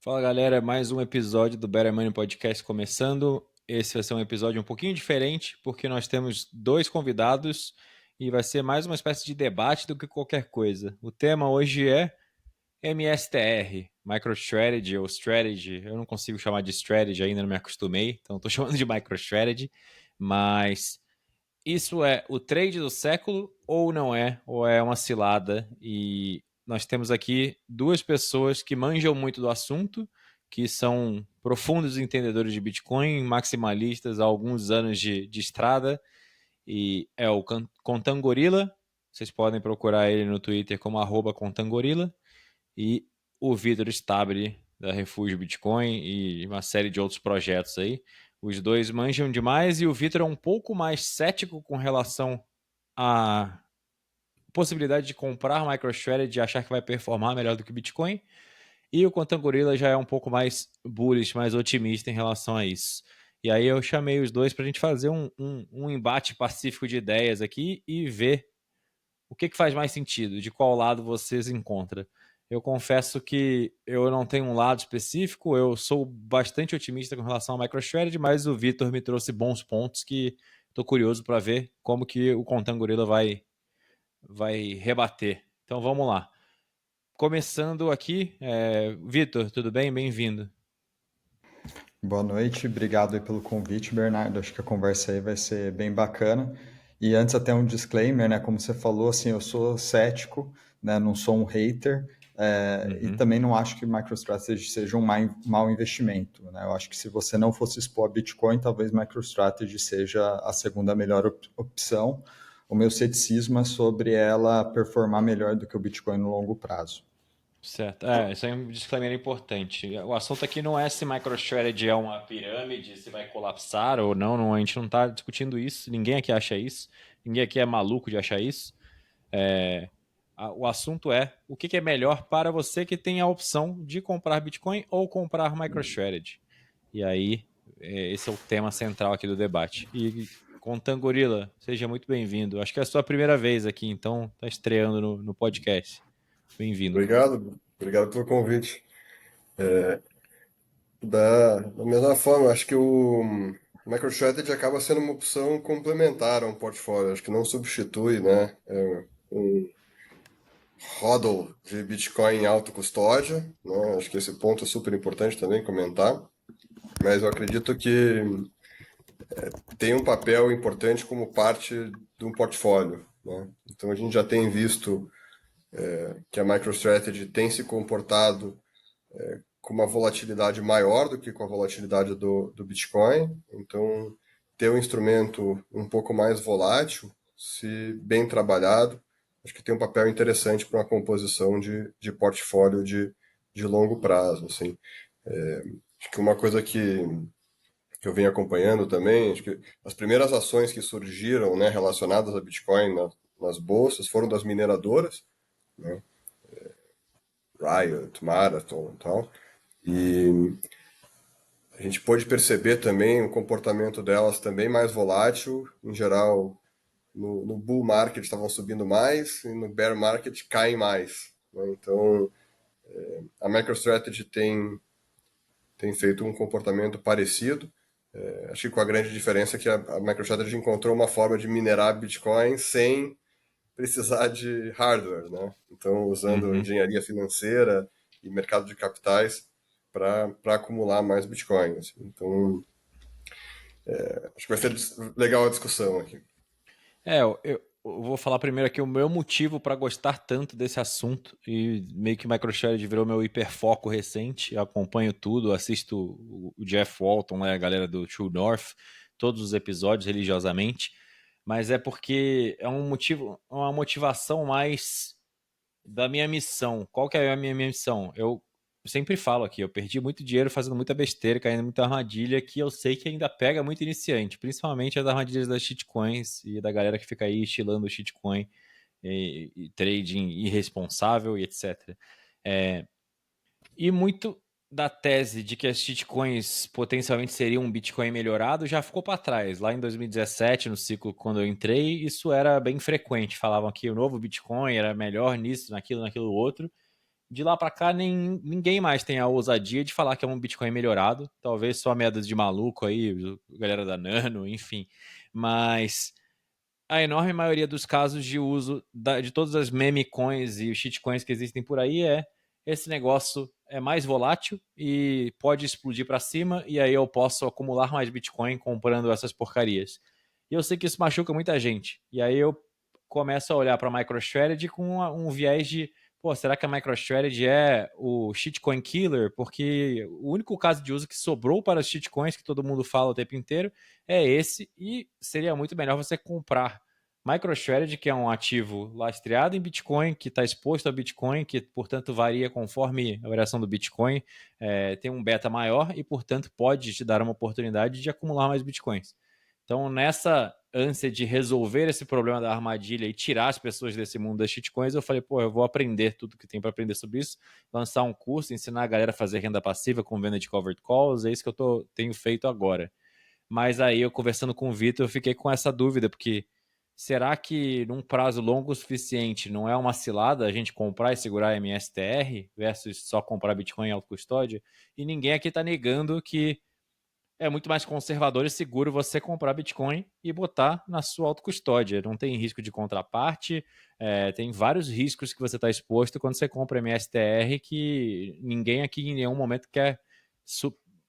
Fala galera, mais um episódio do Better Money Podcast começando. Esse vai ser um episódio um pouquinho diferente, porque nós temos dois convidados e vai ser mais uma espécie de debate do que qualquer coisa. O tema hoje é MSTR, MicroStrategy ou Strategy. Eu não consigo chamar de Strategy ainda, não me acostumei, então estou chamando de MicroStrategy. Mas isso é o trade do século ou não é? Ou é uma cilada? E nós temos aqui duas pessoas que manjam muito do assunto, que são profundos entendedores de Bitcoin, maximalistas há alguns anos de estrada, e é o Contangorila. Vocês podem procurar ele no Twitter como @Contangorila, e o Vitor Stabile, da Refúgio Bitcoin, e uma série de outros projetos aí. Os dois manjam demais e o Vitor é um pouco mais cético com relação à possibilidade de comprar MicroStrategy e achar que vai performar melhor do que o Bitcoin. E o Contangorila já é um pouco mais bullish, mais otimista em relação a isso. E aí eu chamei os dois para a gente fazer um embate pacífico de ideias aqui e ver o que faz mais sentido, de qual lado vocês encontram. Eu confesso que eu não tenho um lado específico, eu sou bastante otimista com relação ao MicroStrategy, mas o Vitor me trouxe bons pontos que estou curioso para ver como que o Contangorila vai rebater. Então vamos lá. Começando aqui, Vitor, tudo bem? Bem-vindo. Boa noite, obrigado aí pelo convite, Bernardo. Acho que a conversa aí vai ser bem bacana. E antes até um disclaimer, né? Como você falou, assim, eu sou cético, né? Não sou um hater, e Uhum. também não acho que MicroStrategy seja um mau investimento, né? Eu acho que se você não fosse expor a Bitcoin, talvez MicroStrategy seja a segunda melhor opção. O meu ceticismo é sobre ela performar melhor do que o Bitcoin no longo prazo. Certo. Isso aí é um disclaimer importante. O assunto aqui não é se MicroStrategy é uma pirâmide, se vai colapsar ou não, a gente não está discutindo isso, ninguém aqui acha isso, ninguém aqui é maluco de achar isso. O assunto é o que é melhor para você que tem a opção de comprar Bitcoin ou comprar MicroStrategy. E aí, esse é o tema central aqui do debate. E Contangorila, seja muito bem-vindo. Acho que é a sua primeira vez aqui, então está estreando no podcast. Bem-vindo. Obrigado pelo convite. Da mesma forma, acho que o MicroStrategy acaba sendo uma opção complementar a um portfólio, acho que não substitui, né, um HODL de Bitcoin em autocustódia, né, acho que esse ponto é super importante também comentar, mas eu acredito que tem um papel importante como parte de um portfólio, né. Então a gente já tem visto que a MicroStrategy tem se comportado com uma volatilidade maior do que com a volatilidade do Bitcoin. Então, ter um instrumento um pouco mais volátil, se bem trabalhado, acho que tem um papel interessante para uma composição de portfólio de longo prazo. Assim. Acho que uma coisa que eu venho acompanhando também, acho que as primeiras ações que surgiram, né, relacionadas a Bitcoin nas bolsas foram das mineradoras, né, Riot, Marathon e tal. E a gente pôde perceber também o comportamento delas também mais volátil. Em geral, no bull market estavam subindo mais e no bear market caem mais, né? Então, a MicroStrategy tem feito um comportamento parecido. Acho que com a grande diferença que a MicroStrategy encontrou uma forma de minerar Bitcoin sem precisar de hardware, né? Então, usando Uhum. engenharia financeira e mercado de capitais para acumular mais Bitcoin. Assim. Então, acho que vai ser legal a discussão aqui. Eu vou falar primeiro aqui o meu motivo para gostar tanto desse assunto e meio que MicroStrategy virou meu hiperfoco recente. Eu acompanho tudo, assisto o Jeff Walton, né, a galera do True North, todos os episódios religiosamente, mas é porque é um motivo, uma motivação mais da minha missão. Qual que é a minha missão? Eu sempre falo aqui, eu perdi muito dinheiro fazendo muita besteira, caindo em muita armadilha que eu sei que ainda pega muito iniciante, principalmente as armadilhas das shitcoins e da galera que fica aí estilando shitcoin e trading irresponsável e etc. É, e muito da tese de que as shitcoins potencialmente seriam um Bitcoin melhorado já ficou para trás. Lá em 2017, no ciclo quando eu entrei, isso era bem frequente. Falavam que o novo Bitcoin era melhor nisso, naquilo, naquilo outro. de lá para cá ninguém mais tem a ousadia de falar que é um Bitcoin melhorado. Talvez só meadas de maluco aí, galera da Nano, enfim. Mas a enorme maioria dos casos de uso de todas as meme coins e shitcoins que existem por aí esse negócio é mais volátil e pode explodir para cima e aí eu posso acumular mais Bitcoin comprando essas porcarias. E eu sei que isso machuca muita gente. E aí eu começo a olhar para a MicroStrategy com um viés de, pô, será que a MicroStrategy é o shitcoin killer? Porque o único caso de uso que sobrou para as shitcoins que todo mundo fala o tempo inteiro é esse, e seria muito melhor você comprar MicroStrategy, que é um ativo lastreado em Bitcoin, que está exposto a Bitcoin, que, portanto, varia conforme a variação do Bitcoin, tem um beta maior e, portanto, pode te dar uma oportunidade de acumular mais Bitcoins. Então, nessa ânsia de resolver esse problema da armadilha e tirar as pessoas desse mundo das shitcoins, eu falei, pô, eu vou aprender tudo que tem para aprender sobre isso, lançar um curso, ensinar a galera a fazer renda passiva com venda de covered calls, é isso que eu tenho feito agora. Mas aí eu conversando com o Vitor, eu fiquei com essa dúvida, porque será que num prazo longo o suficiente não é uma cilada a gente comprar e segurar MSTR versus só comprar Bitcoin em autocustódia? E ninguém aqui está negando que é muito mais conservador e seguro você comprar Bitcoin e botar na sua autocustódia. Não tem risco de contraparte, tem vários riscos que você está exposto quando você compra MSTR que ninguém aqui em nenhum momento quer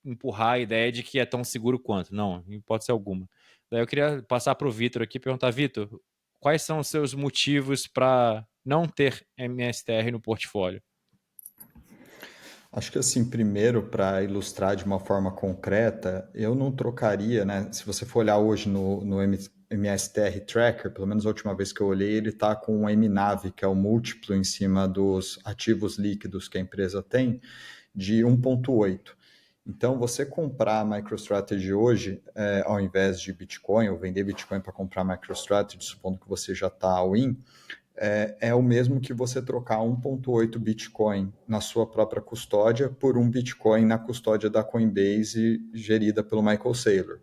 empurrar a ideia de que é tão seguro quanto. Não, em hipótese alguma. Daí eu queria passar para o Vitor aqui e perguntar, Vitor, quais são os seus motivos para não ter MSTR no portfólio? Acho que assim, primeiro, para ilustrar de uma forma concreta, eu não trocaria, né? Se você for olhar hoje no MSTR Tracker, pelo menos a última vez que eu olhei, ele está com um MNAV, que é o múltiplo em cima dos ativos líquidos que a empresa tem, de 1,8. Então, você comprar a MicroStrategy hoje, ao invés de Bitcoin, ou vender Bitcoin para comprar MicroStrategy, supondo que você já está all-in, é o mesmo que você trocar 1,8 Bitcoin na sua própria custódia por um Bitcoin na custódia da Coinbase gerida pelo Michael Saylor.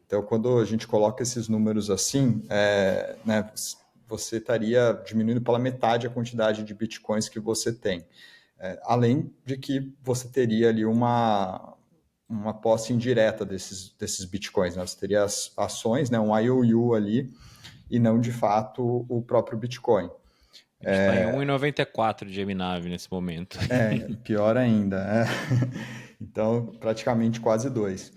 Então, quando a gente coloca esses números assim, né, você estaria diminuindo pela metade a quantidade de Bitcoins que você tem. Além de que você teria ali uma posse indireta desses Bitcoins. Né? Você teria as ações, né, um IOU ali, e não, de fato, o próprio Bitcoin. A gente está em 1,94 de MNAV nesse momento. Pior ainda. Então, praticamente quase 2.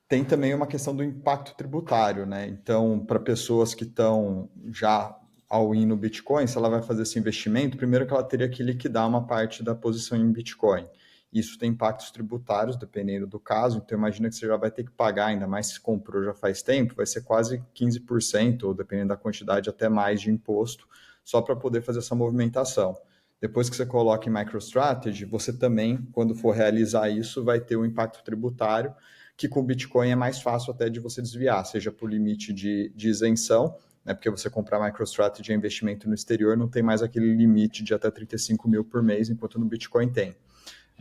Tem também uma questão do impacto tributário, né? Então, para pessoas que estão já all-in no Bitcoin, se ela vai fazer esse investimento, primeiro que ela teria que liquidar uma parte da posição em Bitcoin. Isso tem impactos tributários, dependendo do caso. Então, imagina que você já vai ter que pagar, ainda mais se comprou já faz tempo, vai ser quase 15%, ou dependendo da quantidade, até mais de imposto, só para poder fazer essa movimentação. Depois que você coloca em MicroStrategy, você também, quando for realizar isso, vai ter um impacto tributário, que com o Bitcoin é mais fácil até de você desviar, seja por limite de isenção, né, porque você comprar MicroStrategy é investimento no exterior, não tem mais aquele limite de até 35 mil por mês, enquanto no Bitcoin tem.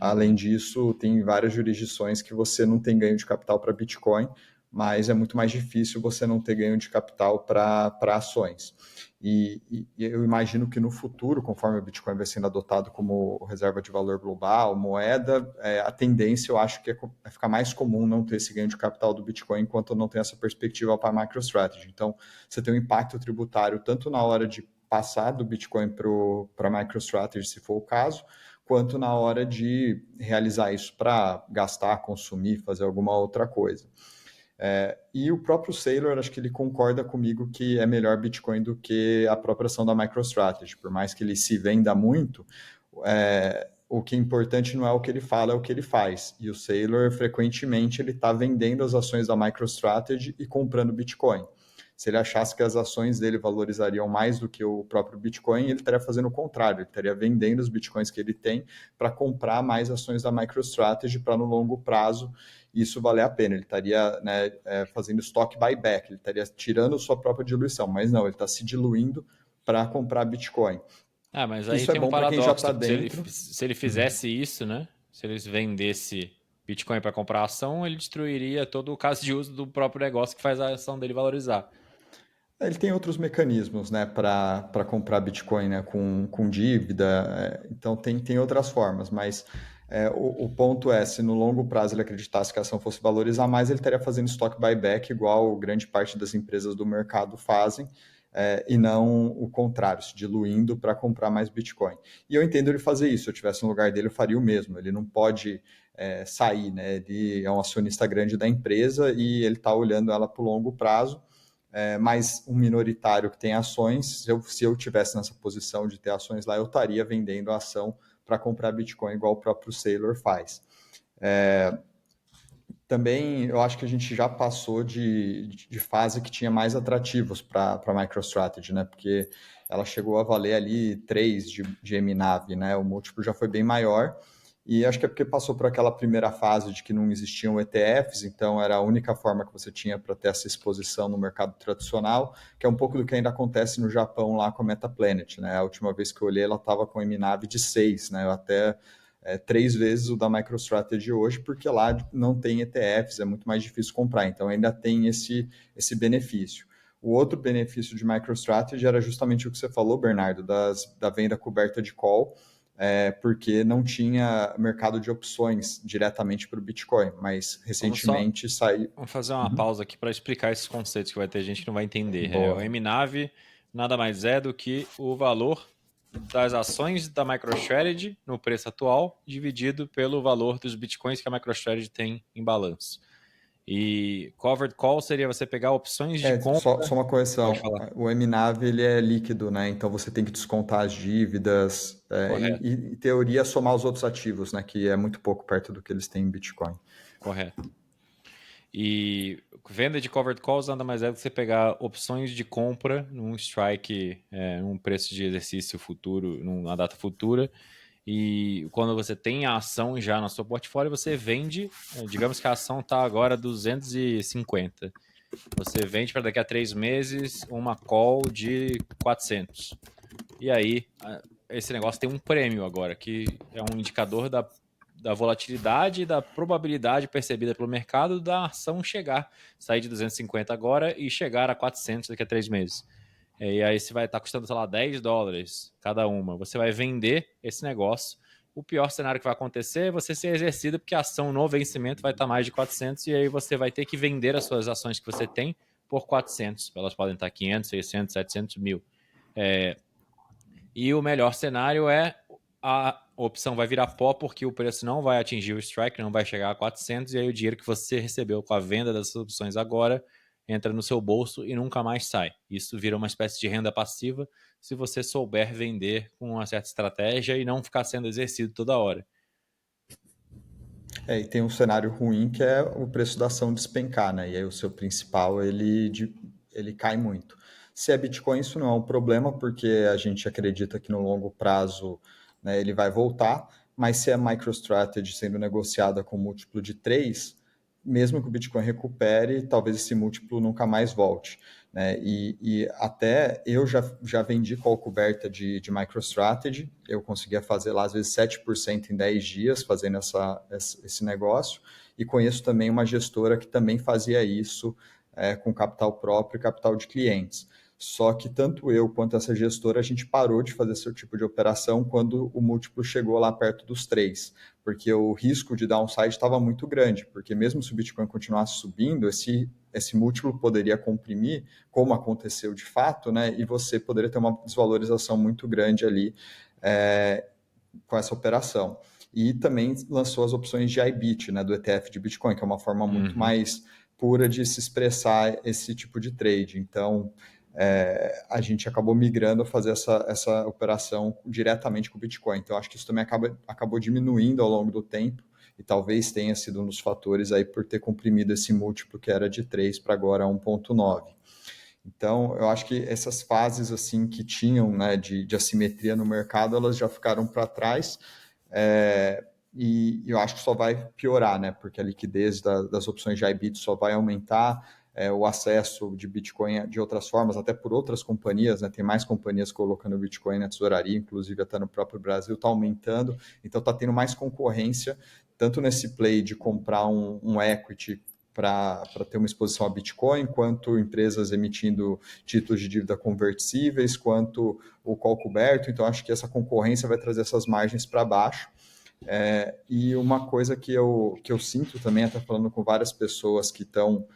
Além disso, tem várias jurisdições que você não tem ganho de capital para Bitcoin, mas é muito mais difícil você não ter ganho de capital para ações. E eu imagino que no futuro, conforme o Bitcoin vai sendo adotado como reserva de valor global, moeda, a tendência eu acho que é ficar mais comum não ter esse ganho de capital do Bitcoin enquanto não tem essa perspectiva para a MicroStrategy. Então, você tem um impacto tributário tanto na hora de passar do Bitcoin para a MicroStrategy, se for o caso, quanto na hora de realizar isso para gastar, consumir, fazer alguma outra coisa. E o próprio Saylor, acho que ele concorda comigo que é melhor Bitcoin do que a própria ação da MicroStrategy. Por mais que ele se venda muito, o que é importante não é o que ele fala, é o que ele faz. E o Saylor, frequentemente, ele está vendendo as ações da MicroStrategy e comprando Bitcoin. Se ele achasse que as ações dele valorizariam mais do que o próprio Bitcoin, ele estaria fazendo o contrário, ele estaria vendendo os Bitcoins que ele tem para comprar mais ações da MicroStrategy para no longo prazo isso valer a pena. Ele estaria, né, fazendo stock buyback, ele estaria tirando sua própria diluição, mas não, ele está se diluindo para comprar Bitcoin. Mas aí Isso é tem um bom para quem já paradoxo. está dentro. Se ele fizesse isso, né? Se eles vendesse Bitcoin para comprar ação, ele destruiria todo o caso de uso do próprio negócio que faz a ação dele valorizar. Ele tem outros mecanismos, né, para comprar Bitcoin, né, com dívida, então tem outras formas, mas o ponto é, se no longo prazo ele acreditasse que a ação fosse valorizar mais, ele estaria fazendo stock buyback, igual grande parte das empresas do mercado fazem, e não o contrário, se diluindo para comprar mais Bitcoin. E eu entendo ele fazer isso, se eu estivesse no lugar dele, eu faria o mesmo, ele não pode sair, né, ele é um acionista grande da empresa e ele está olhando ela para o longo prazo, mais um minoritário que tem ações, se eu tivesse nessa posição de ter ações lá, eu estaria vendendo a ação para comprar Bitcoin, igual o próprio Saylor faz. Também eu acho que a gente já passou de fase que tinha mais atrativos para a MicroStrategy, né? Porque ela chegou a valer ali 3 de MNAV, né? O múltiplo já foi bem maior. E acho que é porque passou por aquela primeira fase de que não existiam ETFs, então era a única forma que você tinha para ter essa exposição no mercado tradicional, que é um pouco do que ainda acontece no Japão lá com a MetaPlanet, né? A última vez que eu olhei, ela estava com MNAV de 6, né? Eu até 3 vezes o da MicroStrategy hoje, porque lá não tem ETFs, é muito mais difícil comprar, então ainda tem esse benefício. O outro benefício de MicroStrategy era justamente o que você falou, Bernardo, da venda coberta de call, porque não tinha mercado de opções diretamente para o Bitcoin, mas recentemente saiu. Vamos fazer uma pausa aqui para explicar esses conceitos que vai ter gente que não vai entender. O Boa. MNAV nada mais é do que o valor das ações da MicroStrategy no preço atual dividido pelo valor dos bitcoins que a MicroStrategy tem em balanço. E covered call seria você pegar opções de compra. Só uma Pode correção. falar. O MNAV ele é líquido, né? Então você tem que descontar as dívidas Correto, em teoria, somar os outros ativos, né? Que é muito pouco perto do que eles têm em Bitcoin. correto. E venda de covered calls nada mais é do que você pegar opções de compra num strike, num preço de exercício futuro, numa data futura. E quando você tem a ação já na sua portfólio, você vende. Digamos que a ação está agora 250. Você vende para daqui a 3 meses uma call de 400. E aí, esse negócio tem um prêmio agora, que é um indicador da volatilidade e da probabilidade percebida pelo mercado da ação chegar, sair de 250 agora e chegar a 400 daqui a 3 meses. E aí você vai estar custando, sei lá, $10 cada uma. Você vai vender esse negócio. O pior cenário que vai acontecer é você ser exercido, porque a ação no vencimento vai estar mais de 400 e aí você vai ter que vender as suas ações que você tem por 400. Elas podem estar 500, 600, 700 mil. E o melhor cenário é a opção vai virar pó porque o preço não vai atingir o strike, não vai chegar a 400 e aí o dinheiro que você recebeu com a venda dessas opções agora entra no seu bolso e nunca mais sai. Isso vira uma espécie de renda passiva se você souber vender com uma certa estratégia e não ficar sendo exercido toda hora. E tem um cenário ruim que é o preço da ação despencar, né? E aí o seu principal ele cai muito. Se é Bitcoin, isso não é um problema, porque a gente acredita que no longo prazo, né, ele vai voltar, mas se é MicroStrategy sendo negociada com múltiplo de 3, mesmo que o Bitcoin recupere, talvez esse múltiplo nunca mais volte. Né? E até eu já vendi call coberta de MicroStrategy, eu conseguia fazer lá às vezes 7% em 10 dias fazendo esse negócio, e conheço também uma gestora que também fazia isso com capital próprio e capital de clientes. Só que tanto eu quanto essa gestora, a gente parou de fazer esse tipo de operação quando o múltiplo chegou lá perto dos 3, porque o risco de downside estava muito grande, porque mesmo se o Bitcoin continuasse subindo, esse múltiplo poderia comprimir, como aconteceu de fato, né? E você poderia ter uma desvalorização muito grande ali com essa operação. E também lançou as opções de IBIT, né, do ETF de Bitcoin, que é uma forma muito mais pura de se expressar esse tipo de trade. Então, a gente acabou migrando a fazer essa operação diretamente com o Bitcoin. Então, acho que isso também acabou diminuindo ao longo do tempo e talvez tenha sido um dos fatores aí por ter comprimido esse múltiplo que era de 3 para agora 1,9. Então, eu acho que essas fases assim que tinham, né, de assimetria no mercado, elas já ficaram para trás. E eu acho que só vai piorar, né? Porque a liquidez das opções de IBIT só vai aumentar, o acesso de Bitcoin de outras formas, até por outras companhias, né? Tem mais companhias colocando Bitcoin na tesouraria, inclusive até no próprio Brasil, está aumentando. Então, está tendo mais concorrência, tanto nesse play de comprar um equity para ter uma exposição a Bitcoin, quanto empresas emitindo títulos de dívida conversíveis, quanto o call coberto. Então, acho que essa concorrência vai trazer essas margens para baixo. E uma coisa que eu sinto também, até falando com várias pessoas que estão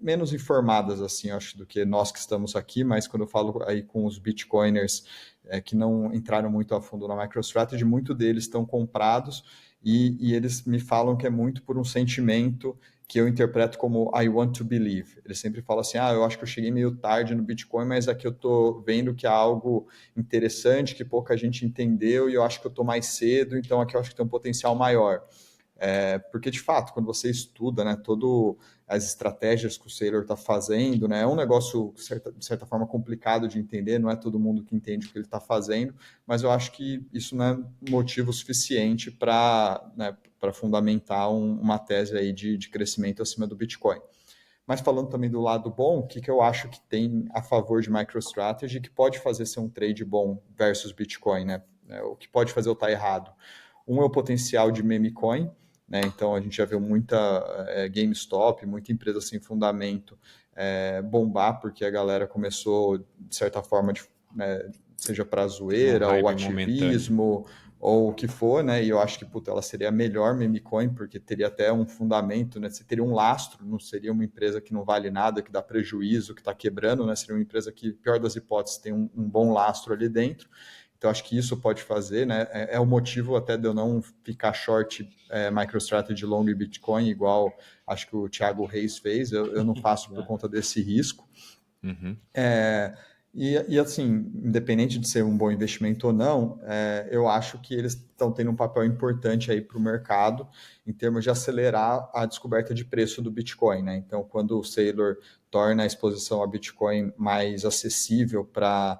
menos informadas, assim, acho, do que nós que estamos aqui, mas quando eu falo aí com os Bitcoiners que não entraram muito a fundo na MicroStrategy, muitos deles estão comprados e eles me falam que é muito por um sentimento que eu interpreto como I want to believe. Eles sempre falam assim, eu acho que eu cheguei meio tarde no Bitcoin, mas aqui eu estou vendo que é algo interessante, que pouca gente entendeu, e eu acho que eu estou mais cedo, então aqui eu acho que tem um potencial maior. Porque, de fato, quando você estuda, né, todas as estratégias que o Saylor está fazendo, né, é um negócio, de certa forma, complicado de entender, não é todo mundo que entende o que ele está fazendo, mas eu acho que isso não é motivo suficiente para fundamentar uma tese aí de crescimento acima do Bitcoin. Mas falando também do lado bom, o que eu acho que tem a favor de MicroStrategy que pode fazer ser um trade bom versus Bitcoin, né? O que pode fazer eu estar errado? Um é o potencial de meme coin, né? Então a gente já viu muita GameStop, muita empresa sem fundamento bombar, porque a galera começou, de certa forma, seja para zoeira ou ativismo, ou o que for, né? E eu acho que ela seria a melhor meme coin, porque teria até um fundamento, né? Você teria um lastro, não seria uma empresa que não vale nada, que dá prejuízo, que está quebrando, né? Seria uma empresa que, pior das hipóteses, tem um bom lastro ali dentro. Então, acho que isso pode fazer, né? É o motivo até de eu não ficar short MicroStrategy long Bitcoin, igual acho que o Thiago Reis fez. Eu não faço por conta desse risco. Uhum. E assim, independente de ser um bom investimento ou não, eu acho que eles estão tendo um papel importante aí para o mercado em termos de acelerar a descoberta de preço do Bitcoin, né? Então, quando o Saylor torna a exposição a Bitcoin mais acessível para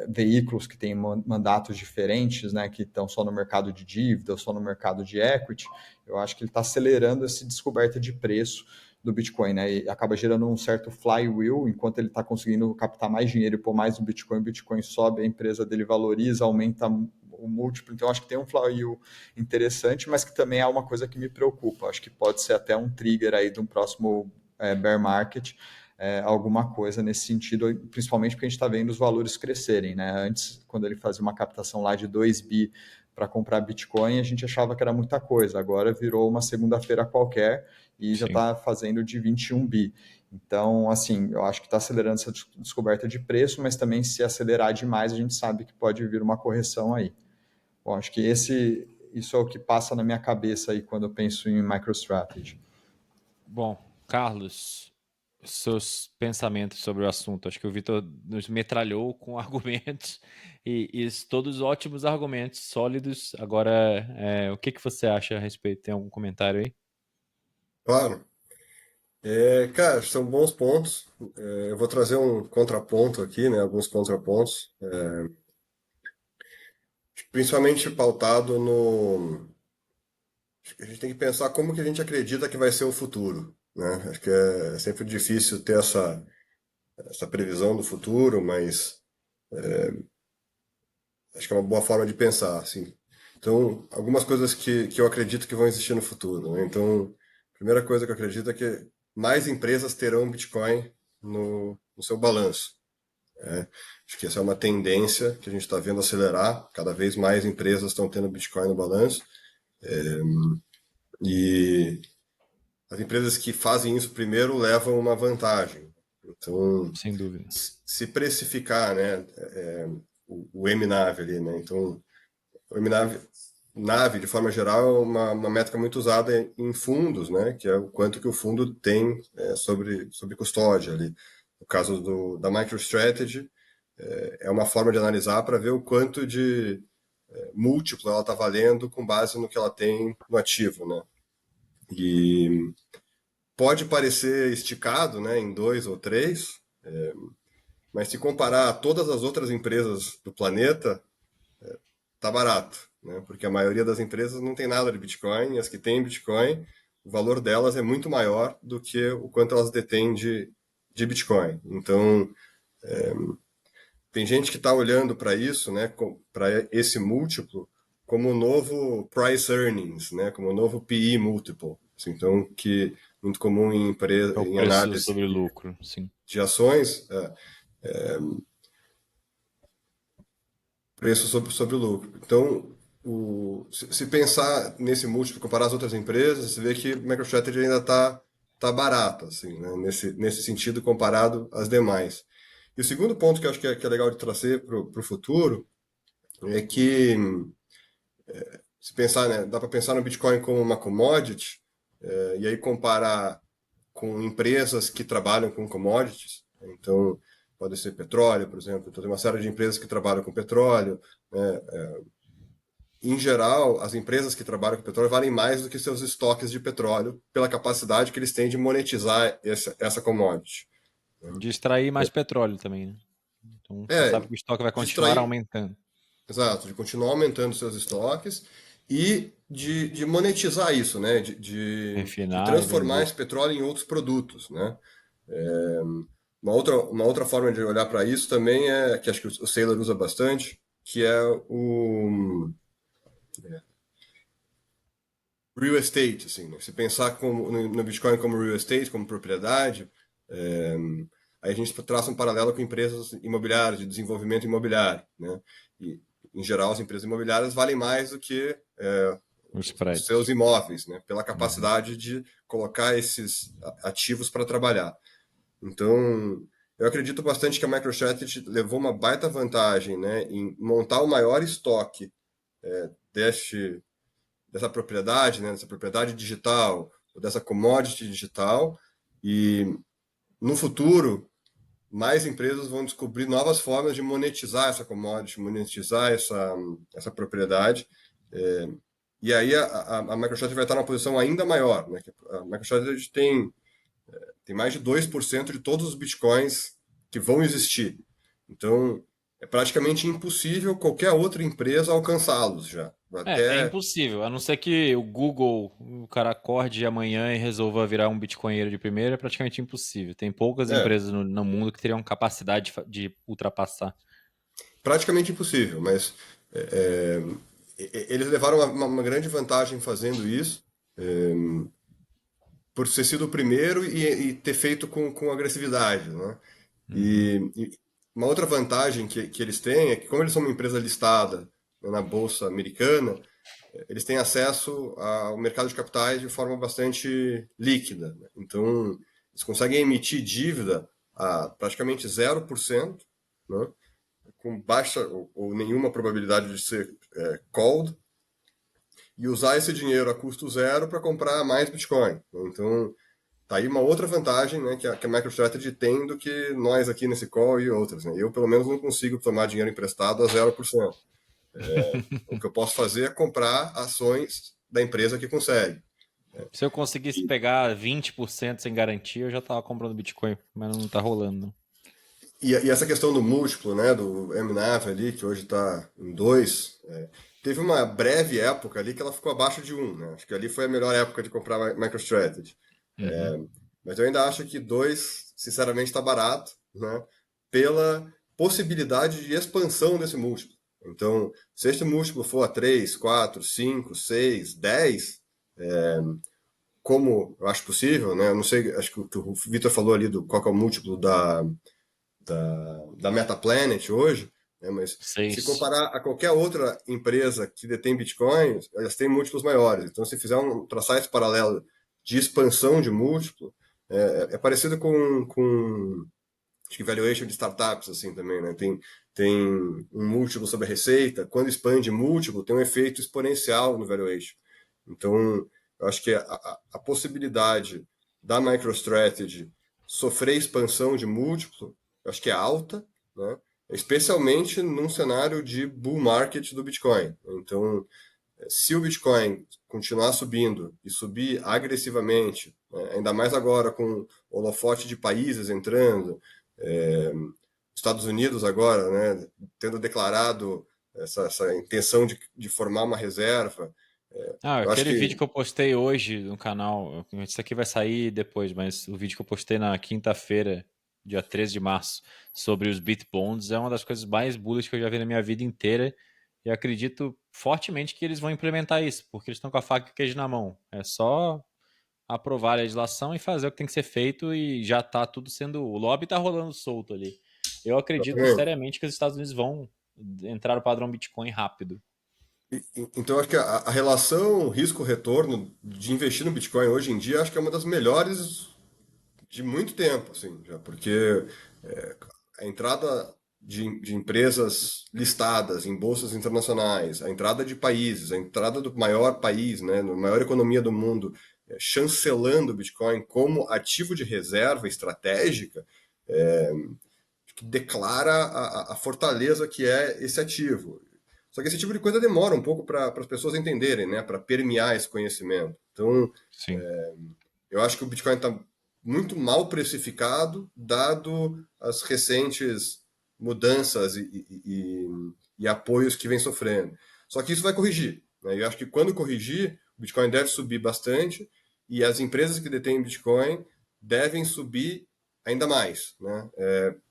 veículos que têm mandatos diferentes, né, que estão só no mercado de dívida ou só no mercado de equity, eu acho que ele está acelerando essa descoberta de preço do Bitcoin, né? E acaba gerando um certo flywheel, enquanto ele está conseguindo captar mais dinheiro e pôr mais no Bitcoin, o Bitcoin sobe, a empresa dele valoriza, aumenta o múltiplo. Então, acho que tem um flywheel interessante, mas que também é uma coisa que me preocupa. Acho que pode ser até um trigger aí de um próximo bear market, alguma coisa nesse sentido, principalmente porque a gente está vendo os valores crescerem, né? Antes, quando ele fazia uma captação lá de 2 bi para comprar Bitcoin, a gente achava que era muita coisa. Agora virou uma segunda-feira qualquer e já está fazendo de 21 bi. Então, assim, eu acho que está acelerando essa descoberta de preço, mas também se acelerar demais, a gente sabe que pode vir uma correção aí. Bom, acho que isso é o que passa na minha cabeça aí quando eu penso em MicroStrategy. Bom, Carlos, seus pensamentos sobre o assunto. Acho que o Vitor nos metralhou com argumentos e todos ótimos argumentos, sólidos. Agora, o que você acha a respeito? Tem algum comentário aí? Claro. Cara, são bons pontos. Eu vou trazer um contraponto aqui, né? Alguns contrapontos. Principalmente pautado no... A gente tem que pensar como que a gente acredita que vai ser o futuro, né? Acho que é sempre difícil ter essa previsão do futuro, mas acho que é uma boa forma de pensar, assim. Então, algumas coisas que eu acredito que vão existir no futuro, né? Então, a primeira coisa que eu acredito é que mais empresas terão Bitcoin no seu balanço. Acho que essa é uma tendência que a gente está vendo acelerar. Cada vez mais empresas estão tendo Bitcoin no balanço. E as empresas que fazem isso primeiro levam uma vantagem. Então, Sem dúvida. se precificar, né, o MNAV ali, né? Então, o MNAV, de forma geral, é uma métrica muito usada em fundos, né? Que é o quanto que o fundo tem sobre custódia ali. No caso da MicroStrategy, é uma forma de analisar para ver o quanto de múltiplo ela está valendo com base no que ela tem no ativo, né? E pode parecer esticado, né, em 2 ou 3, mas se comparar a todas as outras empresas do planeta, tá barato, né? Porque a maioria das empresas não tem nada de Bitcoin, e as que têm Bitcoin, o valor delas é muito maior do que o quanto elas detêm de Bitcoin. Então, tem gente que está olhando para isso, né, para esse múltiplo, como o novo price earnings, né, como o novo PE multiple. Assim, então, que muito comum em É o em preço análise sobre lucro, sim. de ações, preço sobre o lucro. Então, se pensar nesse múltiplo, comparar as outras empresas, você vê que o MicroStrategy ainda tá barato, assim, né? Nesse sentido, comparado às demais. E o segundo ponto que eu acho que é legal de trazer para o futuro é que, se pensar, né, dá para pensar no Bitcoin como uma commodity, e aí comparar com empresas que trabalham com commodities. Então, pode ser petróleo, por exemplo. Então, tem uma série de empresas que trabalham com petróleo, né? Em geral, as empresas que trabalham com petróleo valem mais do que seus estoques de petróleo pela capacidade que eles têm de monetizar essa commodity. De extrair mais petróleo também, né? Então você É, sabe que o estoque vai de continuar extrair, aumentando. exato, de continuar aumentando seus estoques e de monetizar isso, né? De Refinar e transformar vender. esse petróleo em outros produtos, né? Uma outra forma de olhar para isso também é, que acho que o Saylor usa bastante, que é o real estate, assim, né? Se pensar no Bitcoin como real estate, como propriedade, é, aí a gente traça um paralelo com empresas imobiliárias, de desenvolvimento imobiliário, né? E, em geral, as empresas imobiliárias valem mais do que Os os seus prédios. imóveis, né? Pela Uhum. capacidade de colocar esses ativos para trabalhar. Então, eu acredito bastante que a MicroStrategy levou uma baita vantagem, né, em montar o maior estoque deste, dessa propriedade, né, dessa propriedade digital, dessa commodity digital, e no futuro, mais empresas vão descobrir novas formas de monetizar essa commodity, monetizar essa propriedade, e aí a MicroStrategy vai estar numa posição ainda maior, né? A MicroStrategy tem mais de 2% de todos os bitcoins que vão existir. Então, é praticamente impossível qualquer outra empresa alcançá-los já. É Até. impossível, a não ser que o Google, o cara acorde amanhã e resolva virar um bitcoinheiro de primeira, é praticamente impossível. Tem poucas É, empresas no mundo que teriam capacidade de ultrapassar. praticamente impossível, mas é, eles levaram uma grande vantagem fazendo isso, é, por ter sido o primeiro e ter feito com agressividade, né? Uhum. E uma outra vantagem que eles têm é que, como eles são uma empresa listada, né, na Bolsa Americana, eles têm acesso ao mercado de capitais de forma bastante líquida, né? Então, eles conseguem emitir dívida a praticamente 0%, né? Com baixa ou nenhuma probabilidade de ser called, e usar esse dinheiro a custo zero para comprar mais Bitcoin, né? Então, tá aí uma outra vantagem, né, que a MicroStrategy tem do que nós aqui nesse call e outras, né? Eu, pelo menos, não consigo tomar dinheiro emprestado a 0%. O que eu posso fazer é comprar ações da empresa que consegue. Se eu conseguisse pegar 20% sem garantia, eu já tava comprando Bitcoin, mas não tá rolando, não. E essa questão do múltiplo, né, do MNAV ali, que hoje está em 2, teve uma breve época ali que ela ficou abaixo de 1, né? Acho que ali foi a melhor época de comprar MicroStrategy. Uhum. Mas eu ainda acho que 2, sinceramente, está barato, né? Pela possibilidade de expansão desse múltiplo. Então, se este múltiplo for a 3, 4, 5, 6, 10, como eu acho possível, né? Eu não sei, acho que o Vitor falou ali do qual que é o múltiplo da MetaPlanet hoje, né? Mas se 6. comparar a qualquer outra empresa que detém Bitcoin, elas têm múltiplos maiores. Então, se fizer traçar esse paralelo de expansão de múltiplo, é parecido com acho que valuation de startups assim também, né? Tem um múltiplo sobre a receita. Quando expande múltiplo, tem um efeito exponencial no valuation. Então, eu acho que a possibilidade da MicroStrategy sofrer expansão de múltiplo, eu acho que é alta, né? Especialmente num cenário de bull market do Bitcoin. Então, se o Bitcoin continuar subindo e subir agressivamente, né, ainda mais agora com o holofote de países entrando, é, Estados Unidos agora, né, tendo declarado essa intenção de formar uma reserva, Ah, eu acho aquele vídeo que que eu postei hoje no canal, isso aqui vai sair depois, mas o vídeo que eu postei na quinta-feira, dia 13 de março, sobre os Beat Bonds, é uma das coisas mais bullish que eu já vi na minha vida inteira. E acredito fortemente que eles vão implementar isso, porque eles estão com a faca e o queijo na mão. É só aprovar a legislação e fazer o que tem que ser feito e já está tudo sendo... O lobby está rolando solto ali. Eu acredito Exatamente. seriamente que os Estados Unidos vão entrar no padrão Bitcoin rápido. Então, acho que a relação risco-retorno de investir no Bitcoin hoje em dia, acho que é uma das melhores de muito tempo, assim, já, porque é, a entrada de empresas listadas em bolsas internacionais, a entrada de países, a entrada do maior país, né, na maior economia do mundo, chancelando o Bitcoin como ativo de reserva estratégica, que declara a fortaleza que é esse ativo. Só que esse tipo de coisa demora um pouco para as pessoas entenderem, né, para permear esse conhecimento. Então, Sim. eu acho que o Bitcoin está muito mal precificado, dado as recentes mudanças e apoios que vem sofrendo. Só que isso vai corrigir, né? Eu acho que quando corrigir, o Bitcoin deve subir bastante e as empresas que detêm Bitcoin devem subir ainda mais, né?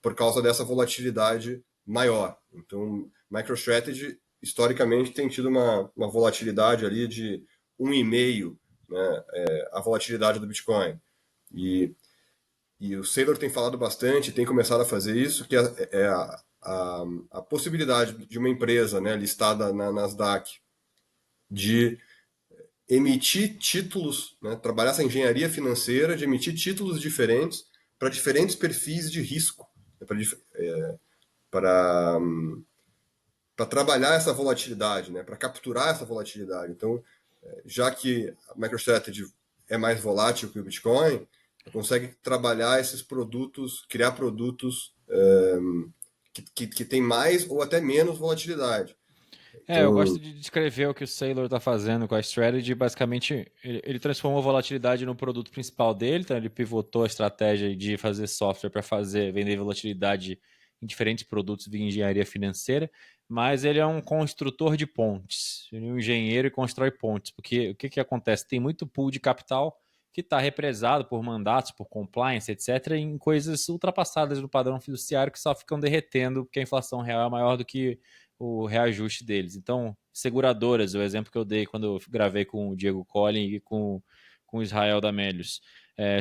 Por causa dessa volatilidade maior. Então, MicroStrategy, historicamente, tem tido uma volatilidade ali de 1,5, né, a volatilidade do Bitcoin. E, e o Saylor tem falado bastante, tem começado a fazer isso, que é a possibilidade de uma empresa, né, listada na Nasdaq de emitir títulos, né, trabalhar essa engenharia financeira, de emitir títulos diferentes para diferentes perfis de risco, né, para para trabalhar essa volatilidade, né, para capturar essa volatilidade. Então, já que a MicroStrategy é mais volátil que o Bitcoin, consegue trabalhar esses produtos, criar produtos que tem mais ou até menos volatilidade. Eu Então, gosto de descrever o que o Saylor está fazendo com a Strategy. Basicamente, ele transformou a volatilidade no produto principal dele, então ele pivotou a estratégia de fazer software para vender volatilidade em diferentes produtos via engenharia financeira, mas ele é um construtor de pontes, ele é um engenheiro e constrói pontes, porque o que acontece? Tem muito pool de capital que está represado por mandatos, por compliance, etc., em coisas ultrapassadas do padrão fiduciário que só ficam derretendo porque a inflação real é maior do que o reajuste deles. Então, seguradoras, o exemplo que eu dei quando eu gravei com o Diego Collin e com o Israel Damélios.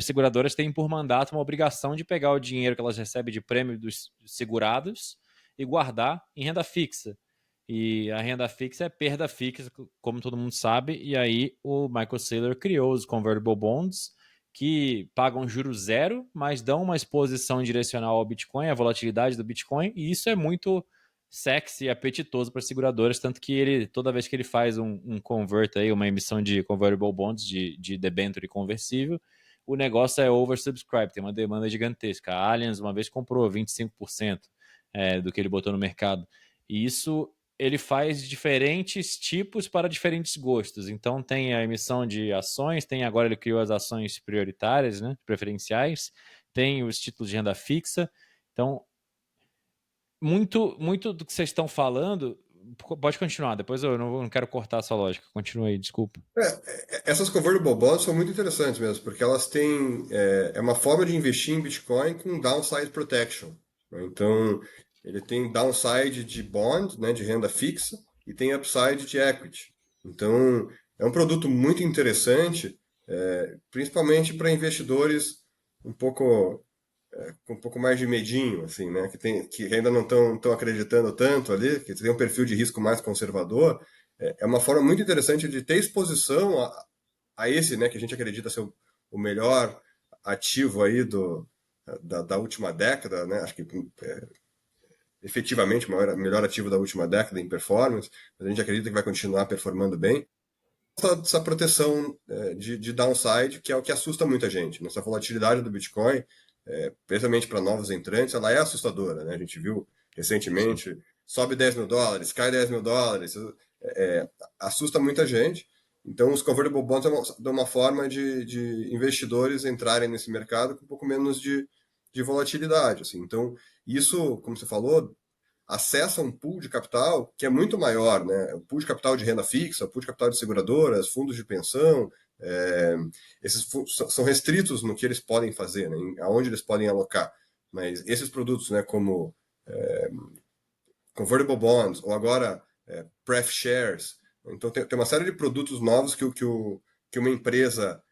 Seguradoras têm por mandato uma obrigação de pegar o dinheiro que elas recebem de prêmio dos segurados e guardar em renda fixa. E a renda fixa é perda fixa, como todo mundo sabe, e aí o Michael Saylor criou os convertible bonds, que pagam juros zero, mas dão uma exposição direcional ao Bitcoin, à volatilidade do Bitcoin, e isso é muito sexy e apetitoso para seguradoras, tanto que ele, toda vez que ele faz um convert aí, uma emissão de convertible bonds, de debênture conversível, o negócio é oversubscribed, tem uma demanda gigantesca. A Allianz uma vez comprou 25% do que ele botou no mercado. E isso ele faz diferentes tipos para diferentes gostos. Então tem a emissão de ações, tem agora ele criou as ações prioritárias, né, preferenciais, tem os títulos de renda fixa. Então muito do que vocês estão falando, pode continuar, depois eu não quero cortar a sua lógica. Continue aí, desculpa. essas convertible bonds são muito interessantes mesmo, porque elas têm uma forma de investir em Bitcoin com downside protection, né? Então, ele tem downside de bond, né, de renda fixa, e tem upside de equity. Então, é um produto muito interessante, principalmente para investidores um pouco com um pouco mais de medinho, assim, né? Que ainda não estão acreditando tanto ali, que tem um perfil de risco mais conservador. É uma forma muito interessante de ter exposição a esse, né? Que a gente acredita ser o melhor ativo aí da última década, né? Acho que efetivamente o melhor ativo da última década em performance, mas a gente acredita que vai continuar performando bem. Essa proteção de downside, que é o que assusta muita gente. Nessa volatilidade do Bitcoin, especialmente para novos entrantes, ela é assustadora. Né? A gente viu Sim. recentemente, sobe $10.000, cai $10.000, assusta muita gente. Então, os convertible bonds é uma forma de investidores entrarem nesse mercado com um pouco menos de volatilidade. Assim. Então, isso, como você falou, acessa um pool de capital que é muito maior, né? O pool de capital de renda fixa, o pool de capital de seguradoras, fundos de pensão, esses são restritos no que eles podem fazer, né? Aonde eles podem alocar. Mas esses produtos, né, como convertible bonds ou agora pref shares, então tem uma série de produtos novos que uma empresa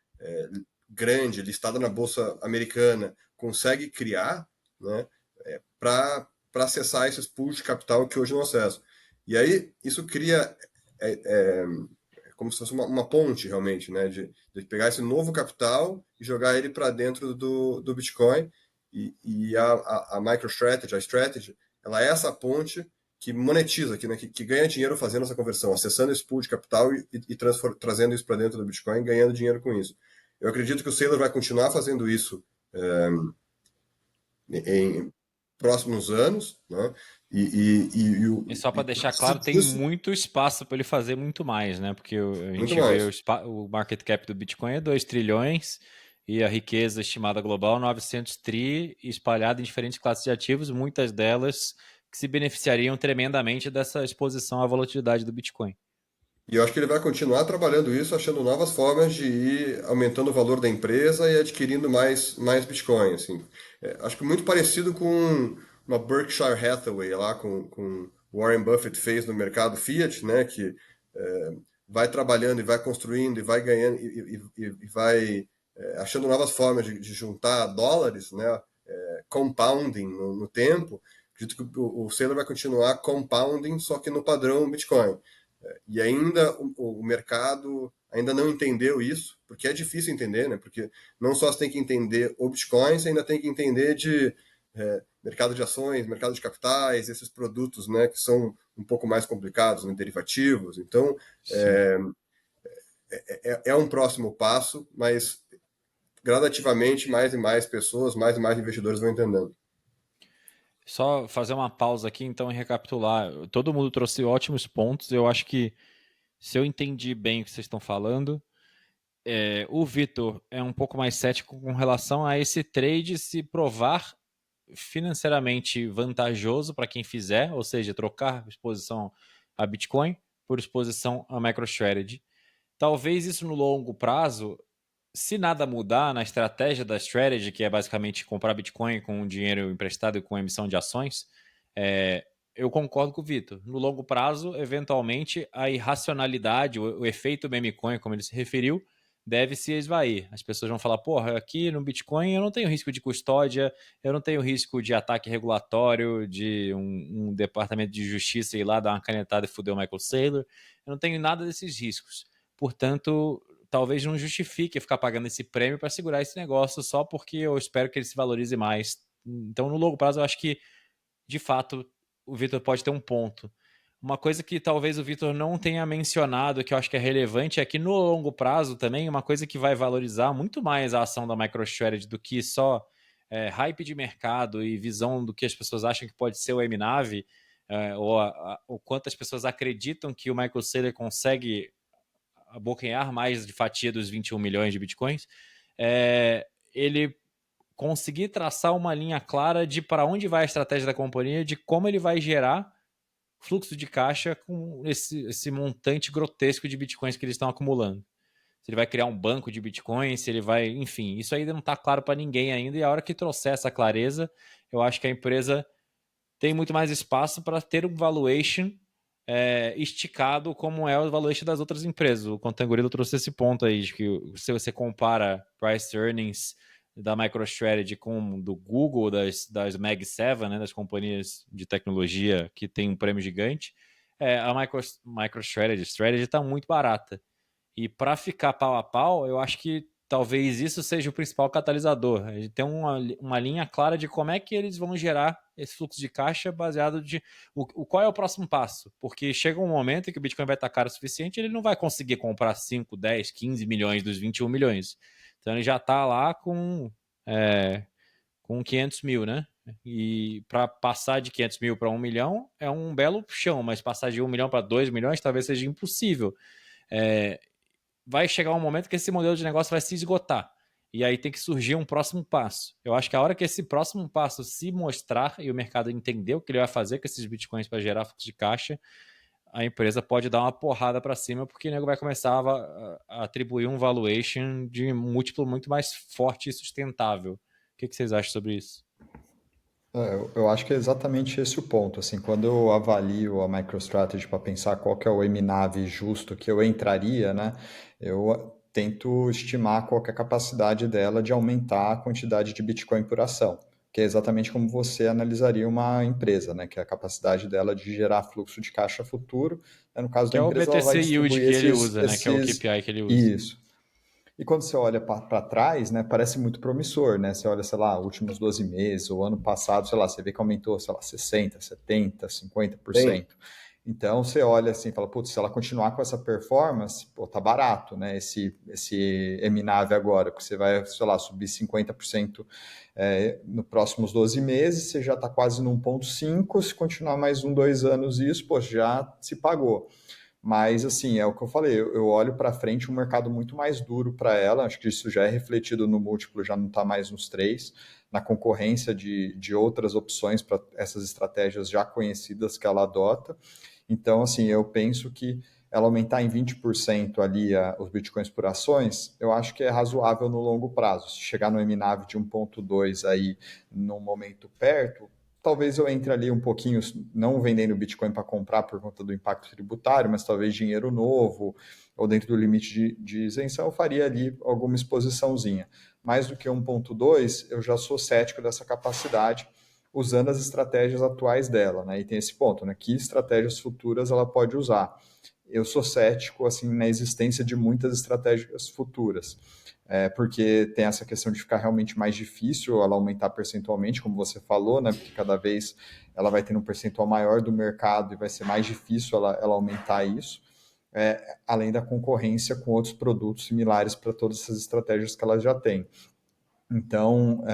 grande, listada na Bolsa Americana, consegue criar, né, para acessar esses pools de capital que hoje não acessam. E aí isso cria como se fosse uma ponte, realmente, né, de pegar esse novo capital e jogar ele para dentro do Bitcoin. E a MicroStrategy, a Strategy, ela é essa ponte que monetiza, que ganha dinheiro fazendo essa conversão, acessando esse pool de capital e trazendo isso para dentro do Bitcoin e ganhando dinheiro com isso. Eu acredito que o Saylor vai continuar fazendo isso em próximos anos, né? E só para E deixar precisa claro, tem disso muito espaço para ele fazer muito mais, né? Porque a muito gente vê mais. o market cap do Bitcoin é 2 trilhões e a riqueza estimada global 900 tri espalhada em diferentes classes de ativos, muitas delas que se beneficiariam tremendamente dessa exposição à volatilidade do Bitcoin. E eu acho que ele vai continuar trabalhando isso, achando novas formas de ir aumentando o valor da empresa e adquirindo mais Bitcoin, assim. Acho que muito parecido com uma Berkshire Hathaway lá, com Warren Buffett fez no mercado Fiat, né, que vai trabalhando e vai construindo e vai ganhando e vai achando novas formas de juntar dólares, né, compounding no tempo. Acredito que o Saylor vai continuar compounding, só que no padrão Bitcoin. E ainda o mercado ainda não entendeu isso, porque é difícil entender, né? Porque não só você tem que entender o Bitcoin, você ainda tem que entender de mercado de ações, mercado de capitais, esses produtos, né, que são um pouco mais complicados, né, derivativos. Então, Sim. é um próximo passo, mas gradativamente mais e mais pessoas, mais e mais investidores vão entendendo. Só fazer uma pausa aqui então e recapitular. Todo mundo trouxe ótimos pontos. Eu acho que se eu entendi bem o que vocês estão falando, o Vitor é um pouco mais cético com relação a esse trade se provar financeiramente vantajoso para quem fizer, ou seja, trocar exposição a Bitcoin por exposição a MicroStrategy. Talvez isso no longo prazo, se nada mudar na estratégia da Strategy, que é basicamente comprar Bitcoin com dinheiro emprestado e com emissão de ações, eu concordo com o Vitor. No longo prazo, eventualmente, a irracionalidade, o efeito meme coin, como ele se referiu, deve se esvair. As pessoas vão falar, porra, aqui no Bitcoin eu não tenho risco de custódia, eu não tenho risco de ataque regulatório, de um departamento de justiça ir lá dar uma canetada e fuder o Michael Saylor. Eu não tenho nada desses riscos. Portanto, talvez não justifique ficar pagando esse prêmio para segurar esse negócio só porque eu espero que ele se valorize mais. Então, no longo prazo, eu acho que, de fato, o Vitor pode ter um ponto. Uma coisa que talvez o Vitor não tenha mencionado, que eu acho que é relevante, é que no longo prazo também, uma coisa que vai valorizar muito mais a ação da MicroStrategy do que só hype de mercado e visão do que as pessoas acham que pode ser o MNAV, ou quanto as pessoas acreditam que o Michael Saylor consegue abocanhar mais de fatia dos 21 milhões de bitcoins, ele conseguir traçar uma linha clara de para onde vai a estratégia da companhia, de como ele vai gerar fluxo de caixa com esse montante grotesco de bitcoins que eles estão acumulando. Se ele vai criar um banco de bitcoins, se ele vai. Enfim, isso ainda não está claro para ninguém ainda. E a hora que trouxer essa clareza, eu acho que a empresa tem muito mais espaço para ter um valuation esticado como é o valuation das outras empresas. O Contangorila trouxe esse ponto aí, de que se você compara price earnings da MicroStrategy com do Google, das Mag 7, né, das companhias de tecnologia que tem um prêmio gigante, a MicroStrategy está muito barata. E para ficar pau a pau, eu acho que talvez isso seja o principal catalisador. A gente tem uma linha clara de como é que eles vão gerar esse fluxo de caixa baseado de qual é o próximo passo. Porque chega um momento em que o Bitcoin vai estar caro o suficiente, ele não vai conseguir comprar 5, 10, 15 milhões dos 21 milhões. Então ele já está lá com 500 mil, né? E para passar de 500 mil para 1 milhão é um belo chão, mas passar de 1 milhão para 2 milhões talvez seja impossível. Vai chegar um momento que esse modelo de negócio vai se esgotar. E aí tem que surgir um próximo passo. Eu acho que a hora que esse próximo passo se mostrar e o mercado entender o que ele vai fazer com esses bitcoins para gerar fluxo de caixa, a empresa pode dar uma porrada para cima, porque o nego vai começar a atribuir um valuation de múltiplo muito mais forte e sustentável. O que vocês acham sobre isso? Eu acho que é exatamente esse o ponto. Assim, quando eu avalio a MicroStrategy para pensar qual que é o MNAV justo que eu entraria, né? Eu tento estimar qual que é a capacidade dela de aumentar a quantidade de Bitcoin por ação, que é exatamente como você analisaria uma empresa, né? Que é a capacidade dela de gerar fluxo de caixa futuro. No caso Que da é o empresa, ela vai BTC Yield distribuir que ele usa, né? Que é o KPI que ele usa. isso. E quando você olha para trás, né, parece muito promissor, né? Você olha, sei lá, últimos 12 meses, o ano passado, sei lá, você vê que aumentou, sei lá, 60, 70, Tem. 50%. Então você olha assim e fala, putz, se ela continuar com essa performance, pô, tá barato, né? Esse Eminave agora, porque você vai, sei lá, subir 50% nos próximos 12 meses, você já está quase no 1,5, se continuar mais 2 anos isso, pô, já se pagou. Mas, assim, é o que eu falei, eu olho para frente um mercado muito mais duro para ela, acho que isso já é refletido no múltiplo, já não está mais nos 3, na concorrência de outras opções para essas estratégias já conhecidas que ela adota. Então, assim, eu penso que ela aumentar em 20% ali os bitcoins por ações, eu acho que é razoável no longo prazo. Se chegar no MNAV de 1,2 aí num momento perto, talvez eu entre ali um pouquinho, não vendendo Bitcoin para comprar por conta do impacto tributário, mas talvez dinheiro novo, ou dentro do limite de isenção, eu faria ali alguma exposiçãozinha. Mais do que 1,2, eu já sou cético dessa capacidade, usando as estratégias atuais dela, né? E tem esse ponto, né? Que estratégias futuras ela pode usar? Eu sou cético assim na existência de muitas estratégias futuras, porque tem essa questão de ficar realmente mais difícil ela aumentar percentualmente, como você falou, né? Porque cada vez ela vai tendo um percentual maior do mercado e vai ser mais difícil ela aumentar isso. Além da concorrência com outros produtos similares para todas essas estratégias que ela já tem. Então,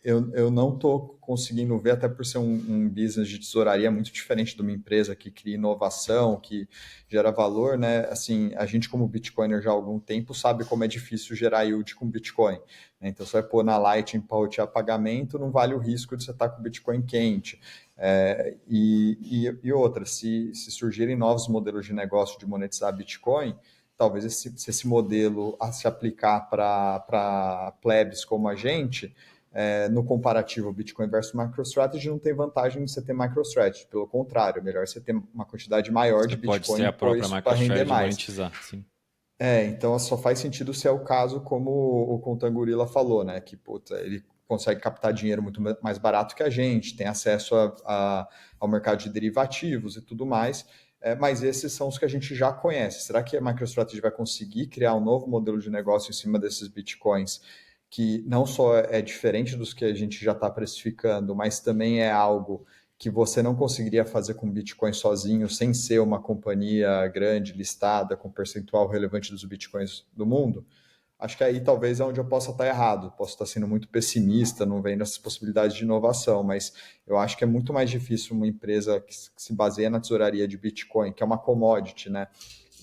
eu não estou conseguindo ver, até por ser um business de tesouraria muito diferente de uma empresa que cria inovação, que gera valor, né? Assim, a gente como Bitcoiner já há algum tempo sabe como é difícil gerar yield com Bitcoin, né? Então, você vai pôr na Lightning para rotear pagamento, não vale o risco de você estar com o Bitcoin quente. E outra, se surgirem novos modelos de negócio de monetizar Bitcoin, talvez se esse modelo se aplicar para plebes como a gente, no comparativo Bitcoin versus MicroStrategy, não tem vantagem de você ter MicroStrategy. Pelo contrário, é melhor você ter uma quantidade maior Você de pode ser Bitcoin a e pôr própria isso para render MicroStrategy e mais. monetizar, sim. Então só faz sentido se é o caso como o Contangorila falou, né? Que puta, ele consegue captar dinheiro muito mais barato que a gente, tem acesso ao mercado de derivativos e tudo mais, mas esses são os que a gente já conhece. Será que a MicroStrategy vai conseguir criar um novo modelo de negócio em cima desses bitcoins que não só é diferente dos que a gente já está precificando, mas também é algo que você não conseguiria fazer com Bitcoin sozinho, sem ser uma companhia grande, listada, com percentual relevante dos Bitcoins do mundo? Acho que aí talvez é onde eu possa estar errado, posso estar sendo muito pessimista, não vendo essas possibilidades de inovação, mas eu acho que é muito mais difícil uma empresa que se baseia na tesouraria de Bitcoin, que é uma commodity, né,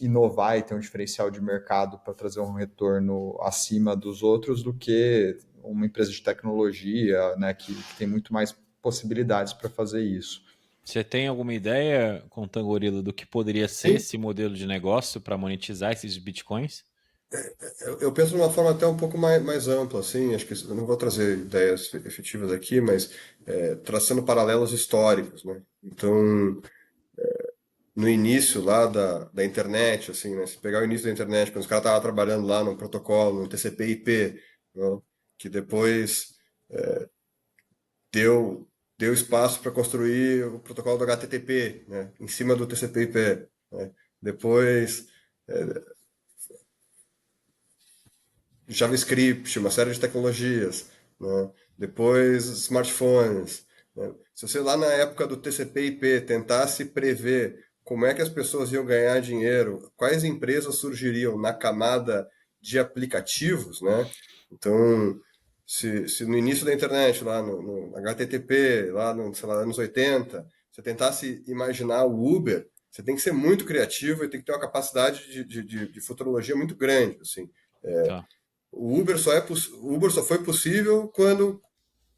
inovar e ter um diferencial de mercado para trazer um retorno acima dos outros do que uma empresa de tecnologia, né, que tem muito mais possibilidades para fazer isso. Você tem alguma ideia, Contangorila, do que poderia ser Sim, esse modelo de negócio para monetizar esses bitcoins? eu penso de uma forma até um pouco mais ampla, assim, acho que eu não vou trazer ideias efetivas aqui, mas traçando paralelos históricos, né? Então, no início lá da internet, assim, né? Se pegar o início da internet, quando os caras estavam trabalhando lá no protocolo, no TCP/IP, né? Que depois deu, deu espaço para construir o protocolo do HTTP, né? Em cima do TCP/IP, né? Depois JavaScript, uma série de tecnologias, né? Depois smartphones, né? Se você lá na época do TCP/IP tentasse prever como é que as pessoas iam ganhar dinheiro, quais empresas surgiriam na camada de aplicativos, né? Então, se no início da internet, lá no HTTP, lá no, sei lá, anos 80, você tentasse imaginar o Uber, você tem que ser muito criativo e tem que ter uma capacidade de futurologia muito grande, assim. Tá. O Uber só foi possível quando,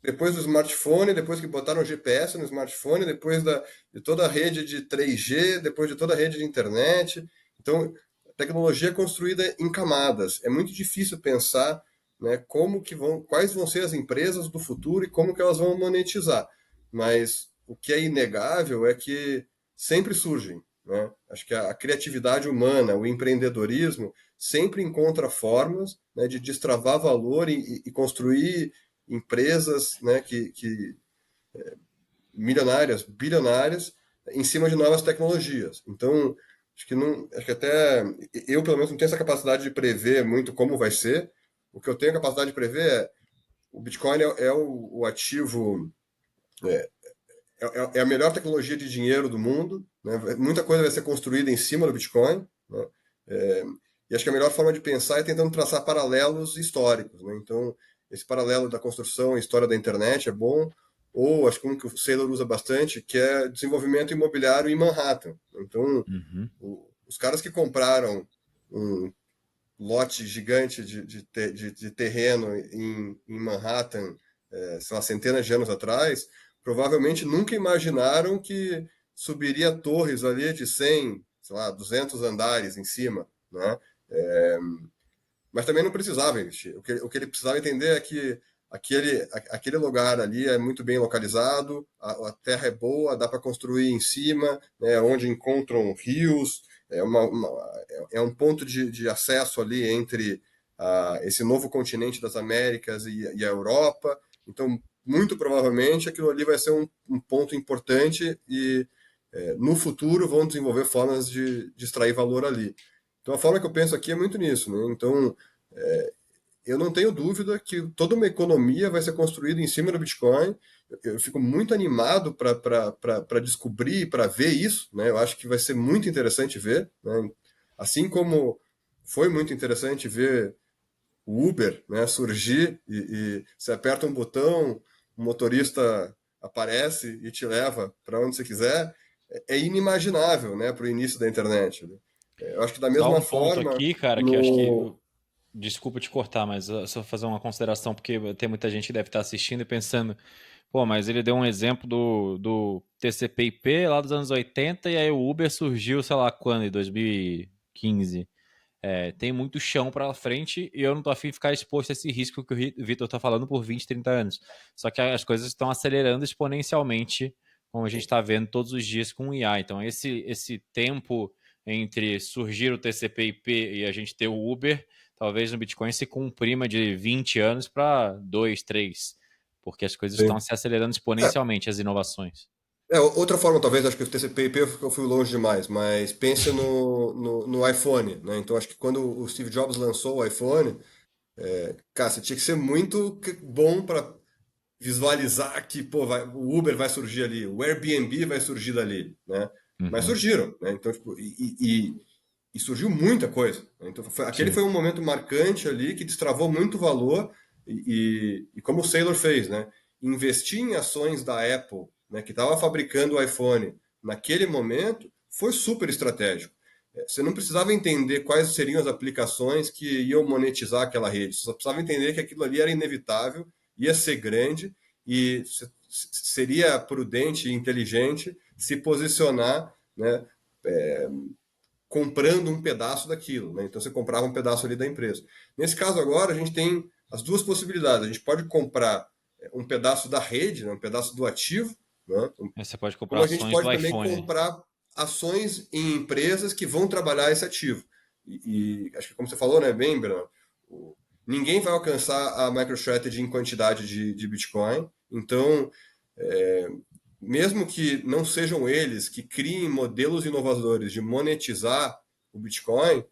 depois do smartphone, depois que botaram o GPS no smartphone, depois de toda a rede de 3G, depois de toda a rede de internet. Então, a tecnologia é construída em camadas. É muito difícil pensar, né, quais vão ser as empresas do futuro e como que elas vão monetizar. Mas o que é inegável é que sempre surgem. né? Acho que a criatividade humana, o empreendedorismo, sempre encontra formas, né, de destravar valor e construir empresas, né, que milionárias, bilionárias, em cima de novas tecnologias. Então, acho que até eu, pelo menos, não tenho essa capacidade de prever muito como vai ser. O que eu tenho a capacidade de prever é o Bitcoin é o ativo, é a melhor tecnologia de dinheiro do mundo, né? Muita coisa vai ser construída em cima do Bitcoin, né? É, e acho que a melhor forma de pensar é tentando traçar paralelos históricos, né? Então, esse paralelo da construção e história da internet é bom, ou acho que um que o Saylor usa bastante, que é desenvolvimento imobiliário em Manhattan. Então, Uhum. os caras que compraram um lote gigante de terreno em Manhattan, sei lá, centenas de anos atrás, provavelmente nunca imaginaram que subiria torres ali de 100, sei lá, 200 andares em cima, né? Mas também não precisava investir. O que ele precisava entender é que aquele lugar ali é muito bem localizado, a terra é boa, dá para construir em cima, né, onde encontram rios, é um ponto de acesso ali entre esse novo continente das Américas e a Europa. Então, muito provavelmente, aquilo ali vai ser um ponto importante e no futuro vão desenvolver formas de extrair valor ali. Então, a forma que eu penso aqui é muito nisso, né? Então, eu não tenho dúvida que toda uma economia vai ser construída em cima do Bitcoin. Eu fico muito animado para descobrir, para ver isso, né? Eu acho que vai ser muito interessante ver, né? Assim como foi muito interessante ver o Uber, né, surgir e você aperta um botão, o motorista aparece e te leva para onde você quiser, é inimaginável, né, para o início da internet, né? Eu acho que da Só mesma um ponto forma, aqui, cara, que eu acho que. no, Desculpa te cortar, mas só fazer uma consideração, porque tem muita gente que deve estar assistindo e pensando, pô, mas ele deu um exemplo do TCP/IP lá dos anos 80 e aí o Uber surgiu, sei lá quando, em 2015. Tem muito chão para frente e eu não tô afim de ficar exposto a esse risco que o Vitor tá falando por 20, 30 anos. Só que as coisas estão acelerando exponencialmente, como a gente está vendo todos os dias com o IA. Então, esse tempo entre surgir o TCP/IP e a gente ter o Uber, talvez no Bitcoin se comprima de 20 anos para 2, 3, porque as coisas estão sim. se acelerando exponencialmente, as inovações. Outra forma, talvez, acho que o TCP/IP eu fui longe demais, mas pense no iPhone, né? Então, acho que quando o Steve Jobs lançou o iPhone, cara, você tinha que ser muito bom para visualizar que, pô, o Uber vai surgir ali, o Airbnb vai surgir dali, né? Mas Uhum. surgiram, né? Então, tipo, e surgiu muita coisa, né? Então, aquele Sim. foi um momento marcante ali que destravou muito valor e como o Saylor fez, né? Investir em ações da Apple, né, que estava fabricando o iPhone naquele momento, foi super estratégico. Você não precisava entender quais seriam as aplicações que iam monetizar aquela rede. Você só precisava entender que aquilo ali era inevitável, ia ser grande e seria prudente e inteligente se posicionar, né, comprando um pedaço daquilo, né? Então você comprava um pedaço ali da empresa. Nesse caso agora a gente tem as duas possibilidades. A gente pode comprar um pedaço da rede, né? Um pedaço do ativo, né? Aí você pode comprar Como a gente ações pode do também iPhone. comprar ações em empresas que vão trabalhar esse ativo. E acho que como você falou, né, bem, Bruno, ninguém vai alcançar a MicroStrategy em quantidade de Bitcoin. Então, é, mesmo que não sejam eles que criem modelos inovadores de monetizar o Bitcoin,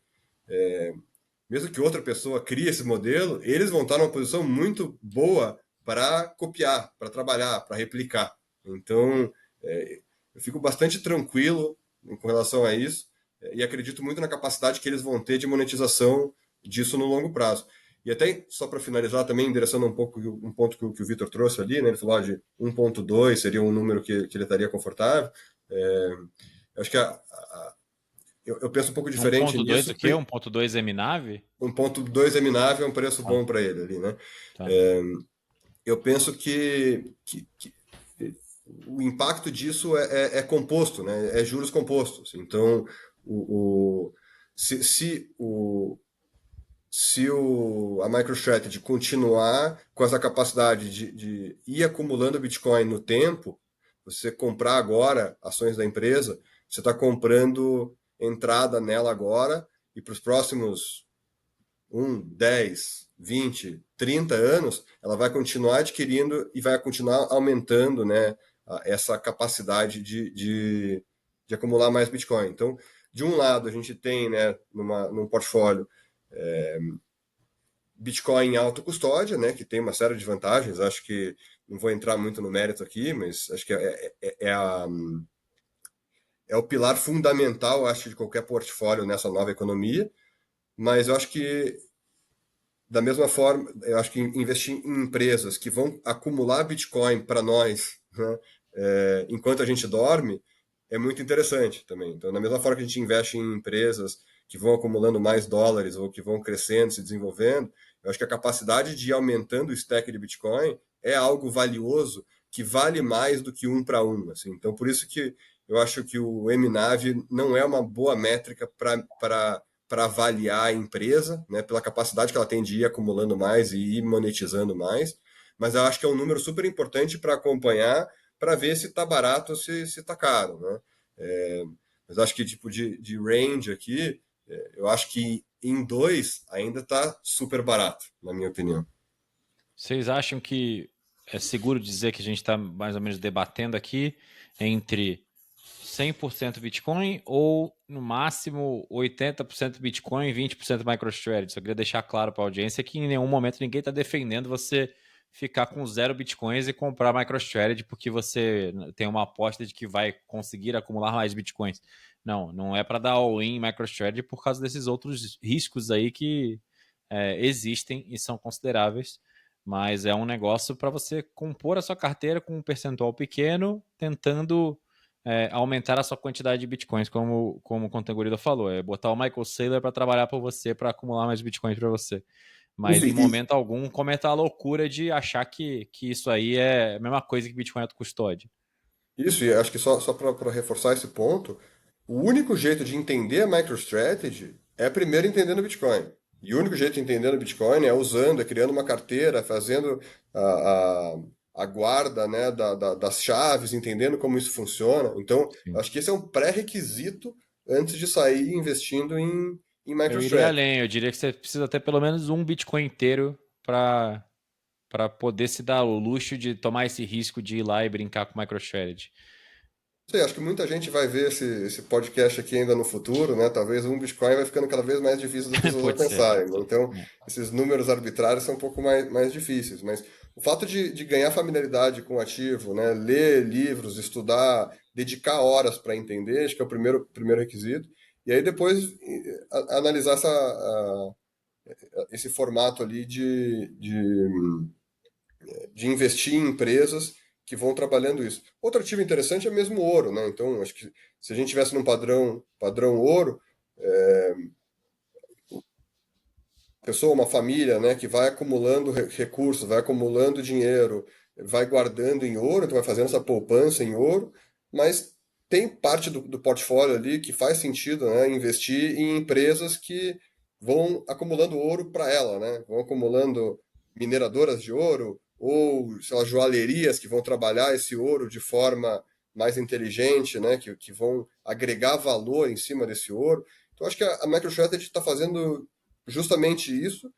mesmo que outra pessoa crie esse modelo, eles vão estar numa posição muito boa para copiar, para trabalhar, para replicar. Então, eu fico bastante tranquilo com relação a isso e acredito muito na capacidade que eles vão ter de monetização disso no longo prazo. E até, só para finalizar também, endereçando um pouco um ponto que o Vitor trouxe ali, né? Ele falou de 1.2 seria um número que ele estaria confortável. Eu acho que eu penso um pouco diferente 1.2 nisso. o quê? 1.2 M-Nave? 1.2 é minável, é um preço Tá, bom para ele ali, né? tá. Eu penso que o impacto disso é composto, né? É juros compostos. Então, o, o, se, se, o, se a MicroStrategy continuar com essa capacidade de ir acumulando Bitcoin no tempo, você comprar agora ações da empresa, você está comprando entrada nela agora e para os próximos 10, 20, 30 anos, ela vai continuar adquirindo e vai continuar aumentando, né, essa capacidade de acumular mais Bitcoin. Então, de um lado, a gente tem, né, num portfólio Bitcoin em autocustódia, né, que tem uma série de vantagens. Acho que não vou entrar muito no mérito aqui, mas acho que é o pilar fundamental, acho, de qualquer portfólio nessa nova economia. Mas eu acho que, da mesma forma, eu acho que investir em empresas que vão acumular Bitcoin para nós, né, enquanto a gente dorme, é muito interessante também. Então, da mesma forma que a gente investe em empresas que vão acumulando mais dólares ou que vão crescendo, se desenvolvendo, eu acho que a capacidade de ir aumentando o stack de Bitcoin é algo valioso que vale mais do que um para um. Assim. Então, por isso que eu acho que o MNAV não é uma boa métrica para avaliar a empresa, né, pela capacidade que ela tem de ir acumulando mais e ir monetizando mais, mas eu acho que é um número super importante para acompanhar, para ver se está barato ou se está caro. Né? Mas acho que tipo de range aqui, eu acho que em 2 ainda está super barato, na minha opinião. Vocês acham que é seguro dizer que a gente está mais ou menos debatendo aqui entre 100% Bitcoin ou, no máximo, 80% Bitcoin e 20% MicroStrategy? Só queria deixar claro para a audiência que em nenhum momento ninguém está defendendo você ficar com 0 Bitcoins e comprar MicroStrategy porque você tem uma aposta de que vai conseguir acumular mais Bitcoins. Não, não é para dar all-in em MicroStrategy por causa desses outros riscos aí que existem e são consideráveis. Mas é um negócio para você compor a sua carteira com um percentual pequeno, tentando aumentar a sua quantidade de bitcoins, como o Contegurida falou. É botar o Michael Saylor para trabalhar por você, para acumular mais bitcoins para você. Mas Isso, em momento algum cometa a loucura de achar que isso aí é a mesma coisa que Bitcoin autocustódia. isso, e acho que só para reforçar esse ponto, o único jeito de entender a MicroStrategy é primeiro entendendo o Bitcoin. E o único jeito de entender o Bitcoin é usando, é criando uma carteira, fazendo a, a guarda, né, das chaves, entendendo como isso funciona. Então, Sim. acho que esse é um pré-requisito antes de sair investindo em Eu iria MicroStrategy. além, eu diria que você precisa ter pelo menos um Bitcoin inteiro para poder se dar o luxo de tomar esse risco de ir lá e brincar com MicroStrategy. Sei, acho que muita gente vai ver esse podcast aqui ainda no futuro, né? Talvez um Bitcoin vai ficando cada vez mais difícil das pessoas Pode ser, alcançarem, pode né? ser. Então, É. esses números arbitrários são um pouco mais difíceis. Mas o fato de ganhar familiaridade com o ativo, né? Ler livros, estudar, dedicar horas para entender, acho que é o primeiro requisito. E aí depois analisar esse formato ali de investir em empresas que vão trabalhando isso. Outro ativo interessante é mesmo o ouro, né? Então, acho que se a gente tivesse num padrão ouro, pessoa, uma família, né, que vai acumulando recursos, vai acumulando dinheiro, vai guardando em ouro, então vai fazendo essa poupança em ouro, mas tem parte do portfólio ali que faz sentido, né, investir em empresas que vão acumulando ouro para ela, né, vão acumulando mineradoras de ouro ou, sei lá, joalherias que vão trabalhar esse ouro de forma mais inteligente, né, que vão agregar valor em cima desse ouro. Então, acho que a MicroStrategy está fazendo justamente isso,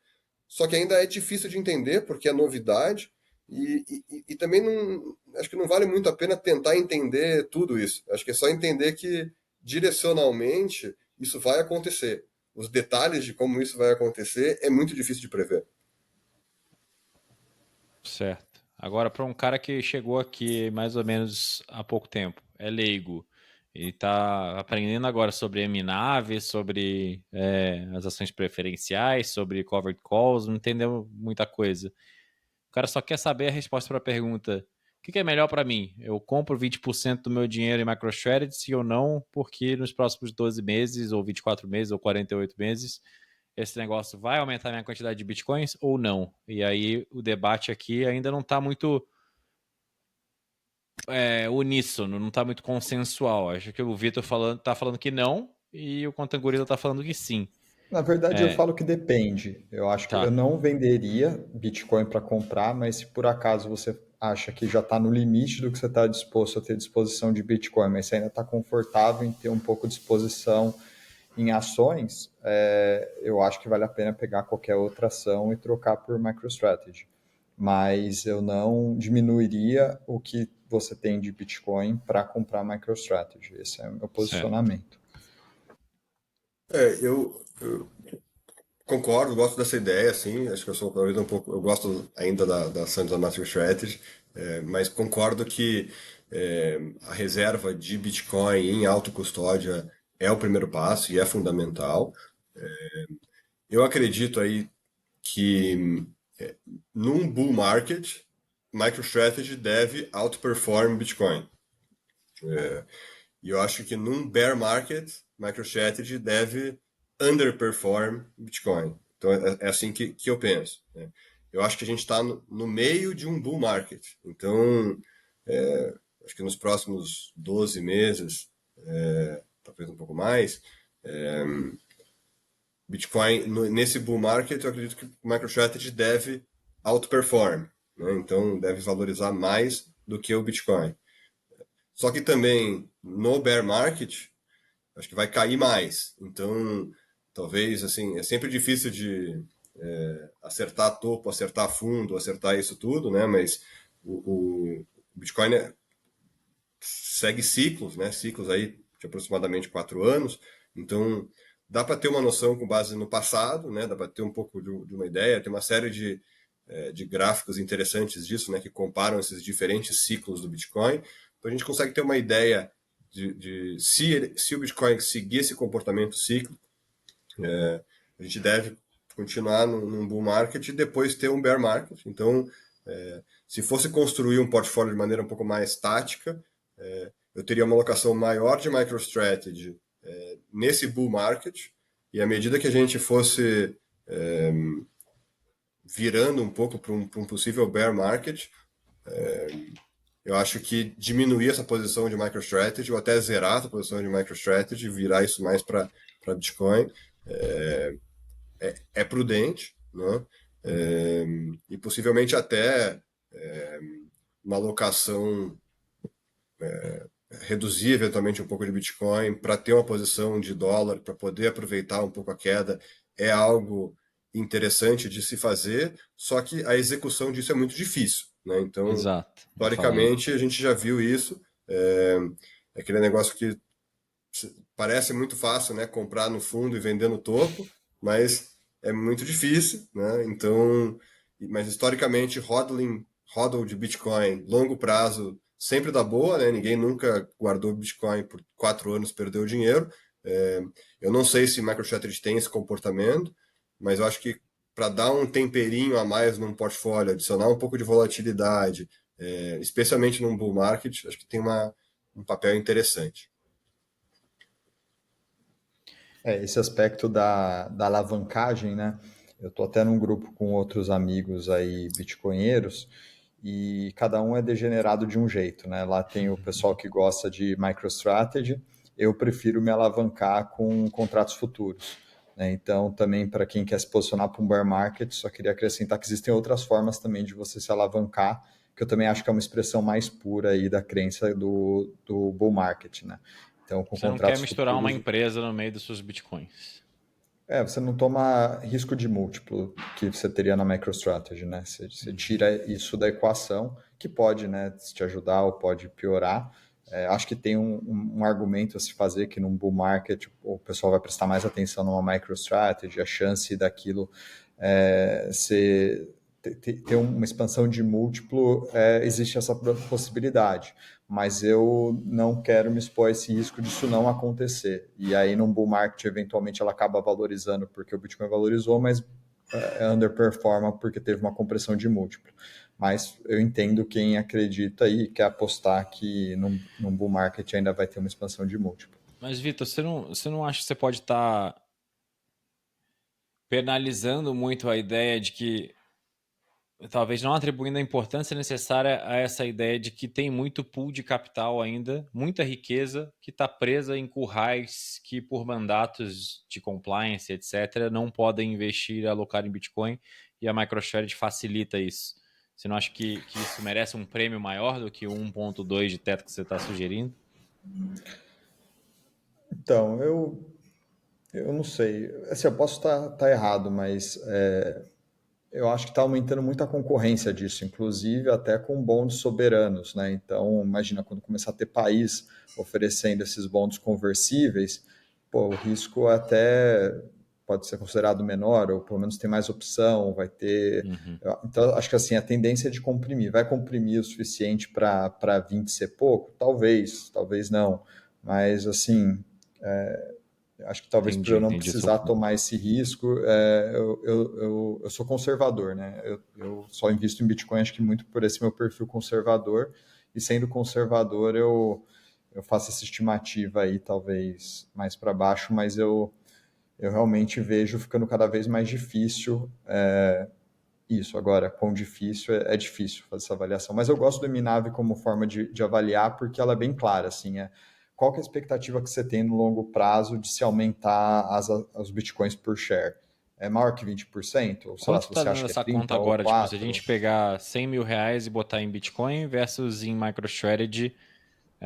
só que ainda é difícil de entender porque é novidade e também não, acho que não vale muito a pena tentar entender tudo isso. Acho que é só entender que direcionalmente isso vai acontecer. Os detalhes de como isso vai acontecer é muito difícil de prever. Certo. Agora, para um cara que chegou aqui mais ou menos há pouco tempo, é leigo, e está aprendendo agora sobre MNAV, sobre as ações preferenciais, sobre covered calls, não entendeu muita coisa. O cara só quer saber a resposta para a pergunta: o que é melhor para mim? Eu compro 20% do meu dinheiro em MicroStrategy ou não? Porque nos próximos 12 meses, ou 24 meses, ou 48 meses, esse negócio vai aumentar minha quantidade de bitcoins ou não? E aí o debate aqui ainda não está muito uníssono, não está muito consensual. Acho que o Vitor tá falando que não e o Contangorila está falando que sim. Na verdade, eu É, falo que depende. Eu acho que eu tá. não venderia Bitcoin para comprar, mas se por acaso você acha que já está no limite do que você está disposto a ter disposição de Bitcoin, mas você ainda está confortável em ter um pouco de exposição em ações, eu acho que vale a pena pegar qualquer outra ação e trocar por MicroStrategy. Mas eu não diminuiria o que você tem de Bitcoin para comprar MicroStrategy. Esse é o meu posicionamento. Eu concordo, gosto dessa ideia, assim, acho que eu sou talvez um pouco, eu gosto ainda da ação da MicroStrategy, mas concordo que a reserva de Bitcoin em autocustódia é o primeiro passo e é fundamental. Eu acredito aí que num bull market, MicroStrategy deve outperform Bitcoin. E eu acho que num bear market, MicroStrategy deve underperform Bitcoin. Então é assim que eu penso, né? Eu acho que a gente está no meio de um bull market. Então, acho que nos próximos 12 meses, talvez um pouco mais, Bitcoin, nesse bull market, eu acredito que o MicroStrategy deve outperform, né? Então, deve valorizar mais do que o Bitcoin. Só que também no bear market, acho que vai cair mais. Então, talvez, assim, é sempre difícil de acertar topo, acertar fundo, acertar isso tudo, né? Mas o Bitcoin segue ciclos, né? Ciclos aí de aproximadamente 4 anos. Então, dá para ter uma noção com base no passado, né? Dá para ter um pouco de uma ideia. Tem uma série de gráficos interessantes disso, né? Que comparam esses diferentes ciclos do Bitcoin. Então, a gente consegue ter uma ideia de se o Bitcoin seguir esse comportamento cíclico, a gente deve continuar num bull market e depois ter um bear market. Então, se fosse construir um portfólio de maneira um pouco mais tática, eu teria uma alocação maior de MicroStrategy nesse bull market, e à medida que a gente fosse virando um pouco para um possível bear market, eu acho que diminuir essa posição de MicroStrategy ou até zerar essa posição de MicroStrategy, virar isso mais para Bitcoin, é prudente, né? E possivelmente até uma alocação, reduzir eventualmente um pouco de Bitcoin para ter uma posição de dólar, para poder aproveitar um pouco a queda, é algo interessante de se fazer, só que a execução disso é muito difícil, né? Então, Exato. historicamente, a gente já viu isso. É aquele negócio que parece muito fácil, né? Comprar no fundo e vender no topo, mas é muito difícil, né? Então, mas historicamente, hodl de Bitcoin, longo prazo, sempre dá boa, né? Ninguém nunca guardou Bitcoin por 4 anos, perdeu dinheiro. Eu não sei se MicroStrategy tem esse comportamento, mas eu acho que para dar um temperinho a mais num portfólio, adicionar um pouco de volatilidade, especialmente num bull market, acho que tem um papel interessante. Esse aspecto da alavancagem, né? Eu estou até num grupo com outros amigos aí, bitcoinheiros, e cada um é degenerado de um jeito, né? Lá tem o pessoal que gosta de MicroStrategy, eu prefiro me alavancar com contratos futuros, né? Então, também para quem quer se posicionar para um bear market, só queria acrescentar que existem outras formas também de você se alavancar, que eu também acho que é uma expressão mais pura aí da crença do bull market, né? Então, com Você não quer contratos misturar uma futuros, empresa no meio dos seus bitcoins. você não toma risco de múltiplo que você teria na MicroStrategy, né? Você tira isso da equação, que pode, né, te ajudar ou pode piorar. Acho que tem um argumento a se fazer que num bull market o pessoal vai prestar mais atenção numa MicroStrategy, a chance daquilo ter uma expansão de múltiplo, existe essa possibilidade, mas eu não quero me expor a esse risco disso não acontecer. E aí, num bull market, eventualmente ela acaba valorizando porque o Bitcoin valorizou, mas underperforma porque teve uma compressão de múltiplo. Mas eu entendo quem acredita e quer apostar que num bull market ainda vai ter uma expansão de múltiplo. Mas, Vitor, você não acha que você pode estar penalizando muito a ideia de que, talvez não atribuindo a importância necessária a essa ideia de que tem muito pool de capital ainda, muita riqueza que está presa em currais que, por mandatos de compliance, etc., não podem investir e alocar em Bitcoin, e a MicroStrategy facilita isso. Você não acha que isso merece um prêmio maior do que o 1,2 de teto que você está sugerindo? Então, eu não sei. Assim, eu posso estar errado, mas eu acho que está aumentando muito a concorrência disso, inclusive até com bondes soberanos, né? Então, imagina quando começar a ter país oferecendo esses bondes conversíveis, pô, o risco até pode ser considerado menor, ou pelo menos tem mais opção, vai ter. Uhum. Então, acho que assim, a tendência é de comprimir. Vai comprimir o suficiente para 20 ser pouco? Talvez, talvez não. Mas assim, acho que talvez por eu não Entendi o seu precisar ponto. tomar esse risco, eu sou conservador, né? Eu só invisto em Bitcoin, acho que muito por esse meu perfil conservador, e sendo conservador, eu faço essa estimativa aí, talvez mais para baixo, mas eu realmente vejo ficando cada vez mais difícil isso. Agora, quão difícil, é difícil fazer essa avaliação. Mas eu gosto do Minave como forma de avaliar, porque ela é bem clara, assim, qual que é a expectativa que você tem no longo prazo de se aumentar os bitcoins por share? É maior que 20%? Ou sei lá, Quanto se está você dando acha que é essa conta 30 ou agora? Tipo, se a 4? gente pegar 100 mil reais e botar em Bitcoin versus em MicroStrategy,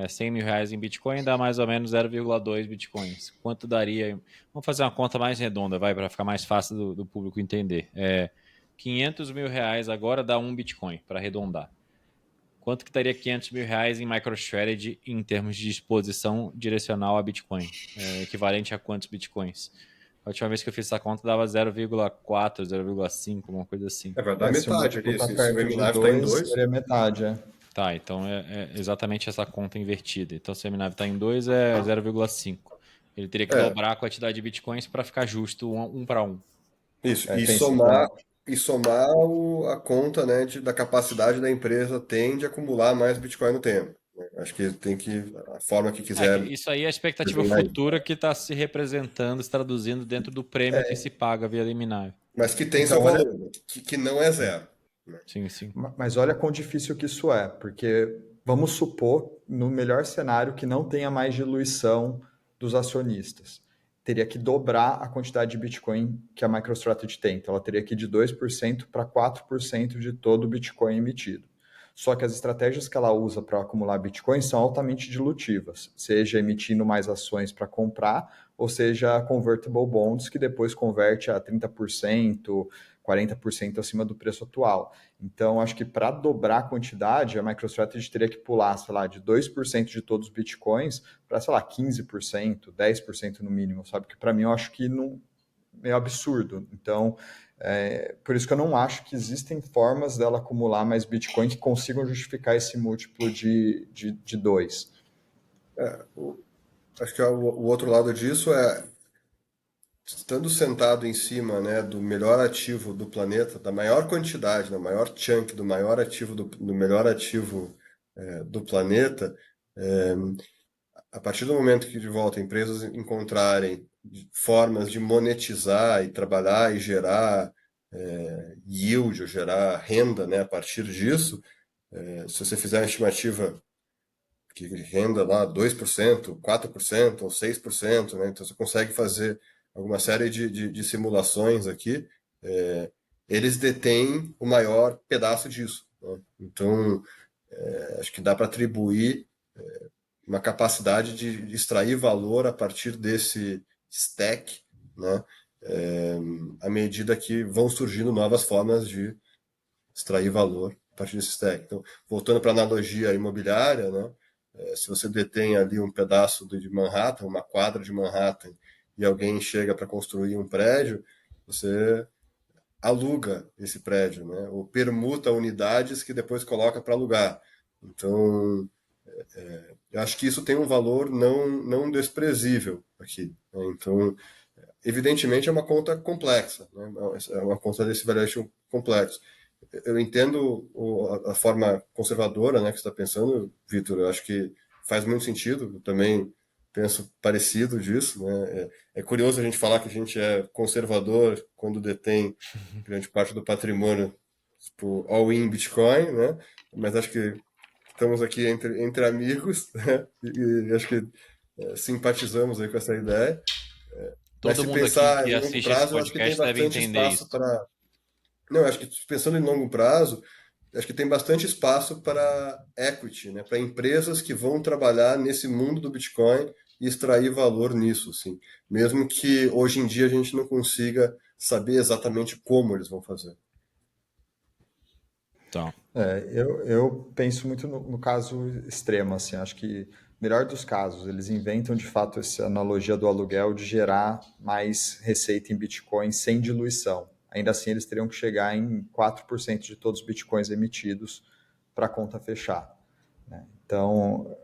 100 mil reais em Bitcoin dá mais ou menos 0,2 Bitcoins. Quanto daria? Vamos fazer uma conta mais redonda, vai, para ficar mais fácil do público entender. 500 mil reais agora dá um Bitcoin, para arredondar. Quanto que daria 500 mil reais em MicroStrategy em termos de exposição direcional a Bitcoin? Equivalente a quantos Bitcoins? A última vez que eu fiz essa conta dava 0,4, 0,5, uma coisa assim. Vai dar Se o metade múltiplo ali. está Se o perto de MNAV está em 2, 2, seria metade. Tá, então é exatamente essa conta invertida. Então, se a MNAV está em 2, é 0,5. Ele teria que é, dobrar a quantidade de bitcoins para ficar justo um para um. isso. É, E tem esse somar, ponto. a conta, né, da capacidade da empresa tem de acumular mais Bitcoin no tempo, né? Acho que tem que, a forma que quiser Isso aí é a expectativa desenhar isso. futura que está se representando, se traduzindo dentro do prêmio que se paga via liminar. Mas que tem seu Então, olha, valor, né? Que não é zero, né? Sim, sim. mas olha quão difícil que isso é, porque vamos supor, no melhor cenário, que não tenha mais diluição dos acionistas. Teria que dobrar a quantidade de Bitcoin que a MicroStrategy tem. Então, ela teria que ir de 2% para 4% de todo o Bitcoin emitido. Só que as estratégias que ela usa para acumular Bitcoin são altamente dilutivas, seja emitindo mais ações para comprar, ou seja, convertible bonds, que depois converte a 30%, 40% acima do preço atual. Então, acho que para dobrar a quantidade, a MicroStrategy teria que pular, sei lá, de 2% de todos os bitcoins para, sei lá, 15%, 10% no mínimo, sabe? Que para mim eu acho que não é absurdo. Então, por isso que eu não acho que existem formas dela acumular mais bitcoin que consigam justificar esse múltiplo de 2. Acho que o outro lado disso é, estando sentado em cima, né, do melhor ativo do planeta, da maior quantidade, da maior chunk do maior ativo do melhor ativo do planeta, é, a partir do momento que de volta empresas encontrarem formas de monetizar e trabalhar e gerar yield, ou gerar renda, né, a partir disso, se você fizer uma estimativa que renda lá 2%, 4% ou 6%, né? Então você consegue fazer alguma série de simulações aqui. Eles detêm o maior pedaço disso, né? Então, acho que dá para atribuir uma capacidade de extrair valor a partir desse stack, né? À medida que vão surgindo novas formas de extrair valor a partir desse stack. Então, voltando para a analogia imobiliária, né? Se você detém ali um pedaço de Manhattan, uma quadra de Manhattan, e alguém chega para construir um prédio, você aluga esse prédio, né? Ou permuta unidades que depois coloca para alugar. Então, eu acho que isso tem um valor não desprezível aqui, né? Então, evidentemente é uma conta complexa, né? É uma conta desse valuation complexo. Eu entendo a forma conservadora, né, que você está pensando, Vitor. Eu acho que faz muito sentido. Eu também penso parecido disso, né? É curioso a gente falar que a gente é conservador quando detém grande parte do patrimônio, tipo, all-in Bitcoin, né? Mas acho que estamos aqui entre amigos, né? E acho que simpatizamos aí com essa ideia. Mas Todo se mundo aqui pensar que em longo assiste esse prazo, eu acho que tem podcast deve bastante entender espaço isso. para. Não, eu acho que pensando em longo prazo, acho que tem bastante espaço para equity, né? Para empresas que vão trabalhar nesse mundo do Bitcoin e extrair valor nisso, assim. Mesmo que hoje em dia a gente não consiga saber exatamente como eles vão fazer. Então, Eu penso muito no caso extremo, assim, acho que melhor dos casos, eles inventam de fato essa analogia do aluguel de gerar mais receita em Bitcoin sem diluição. Ainda assim, eles teriam que chegar em 4% de todos os Bitcoins emitidos para a conta fechar. Então,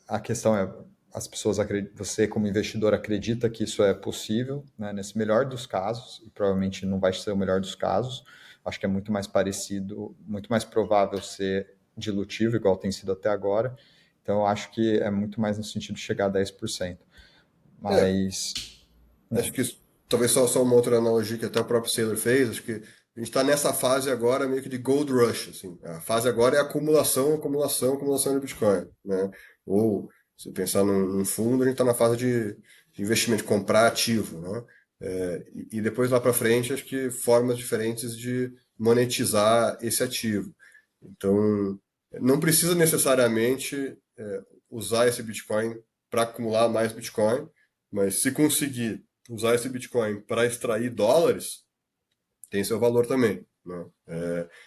a questão é, as pessoas você como investidor acredita que isso é possível, né? Nesse melhor dos casos, e provavelmente não vai ser o melhor dos casos, acho que é muito mais parecido, muito mais provável ser dilutivo, igual tem sido até agora, então eu acho que é muito mais no sentido de chegar a 10%. É, Mas, acho que talvez só uma outra analogia que até o próprio Saylor fez, acho que a gente está nessa fase agora meio que de gold rush, assim. A fase agora é acumulação, acumulação, acumulação de Bitcoin, né? Ou se pensar num fundo, a gente está na fase de investimento, comprar ativo, né? E depois lá para frente, acho que formas diferentes de monetizar esse ativo. Então, não precisa necessariamente usar esse Bitcoin para acumular mais Bitcoin, mas se conseguir usar esse Bitcoin para extrair dólares, tem seu valor também, né?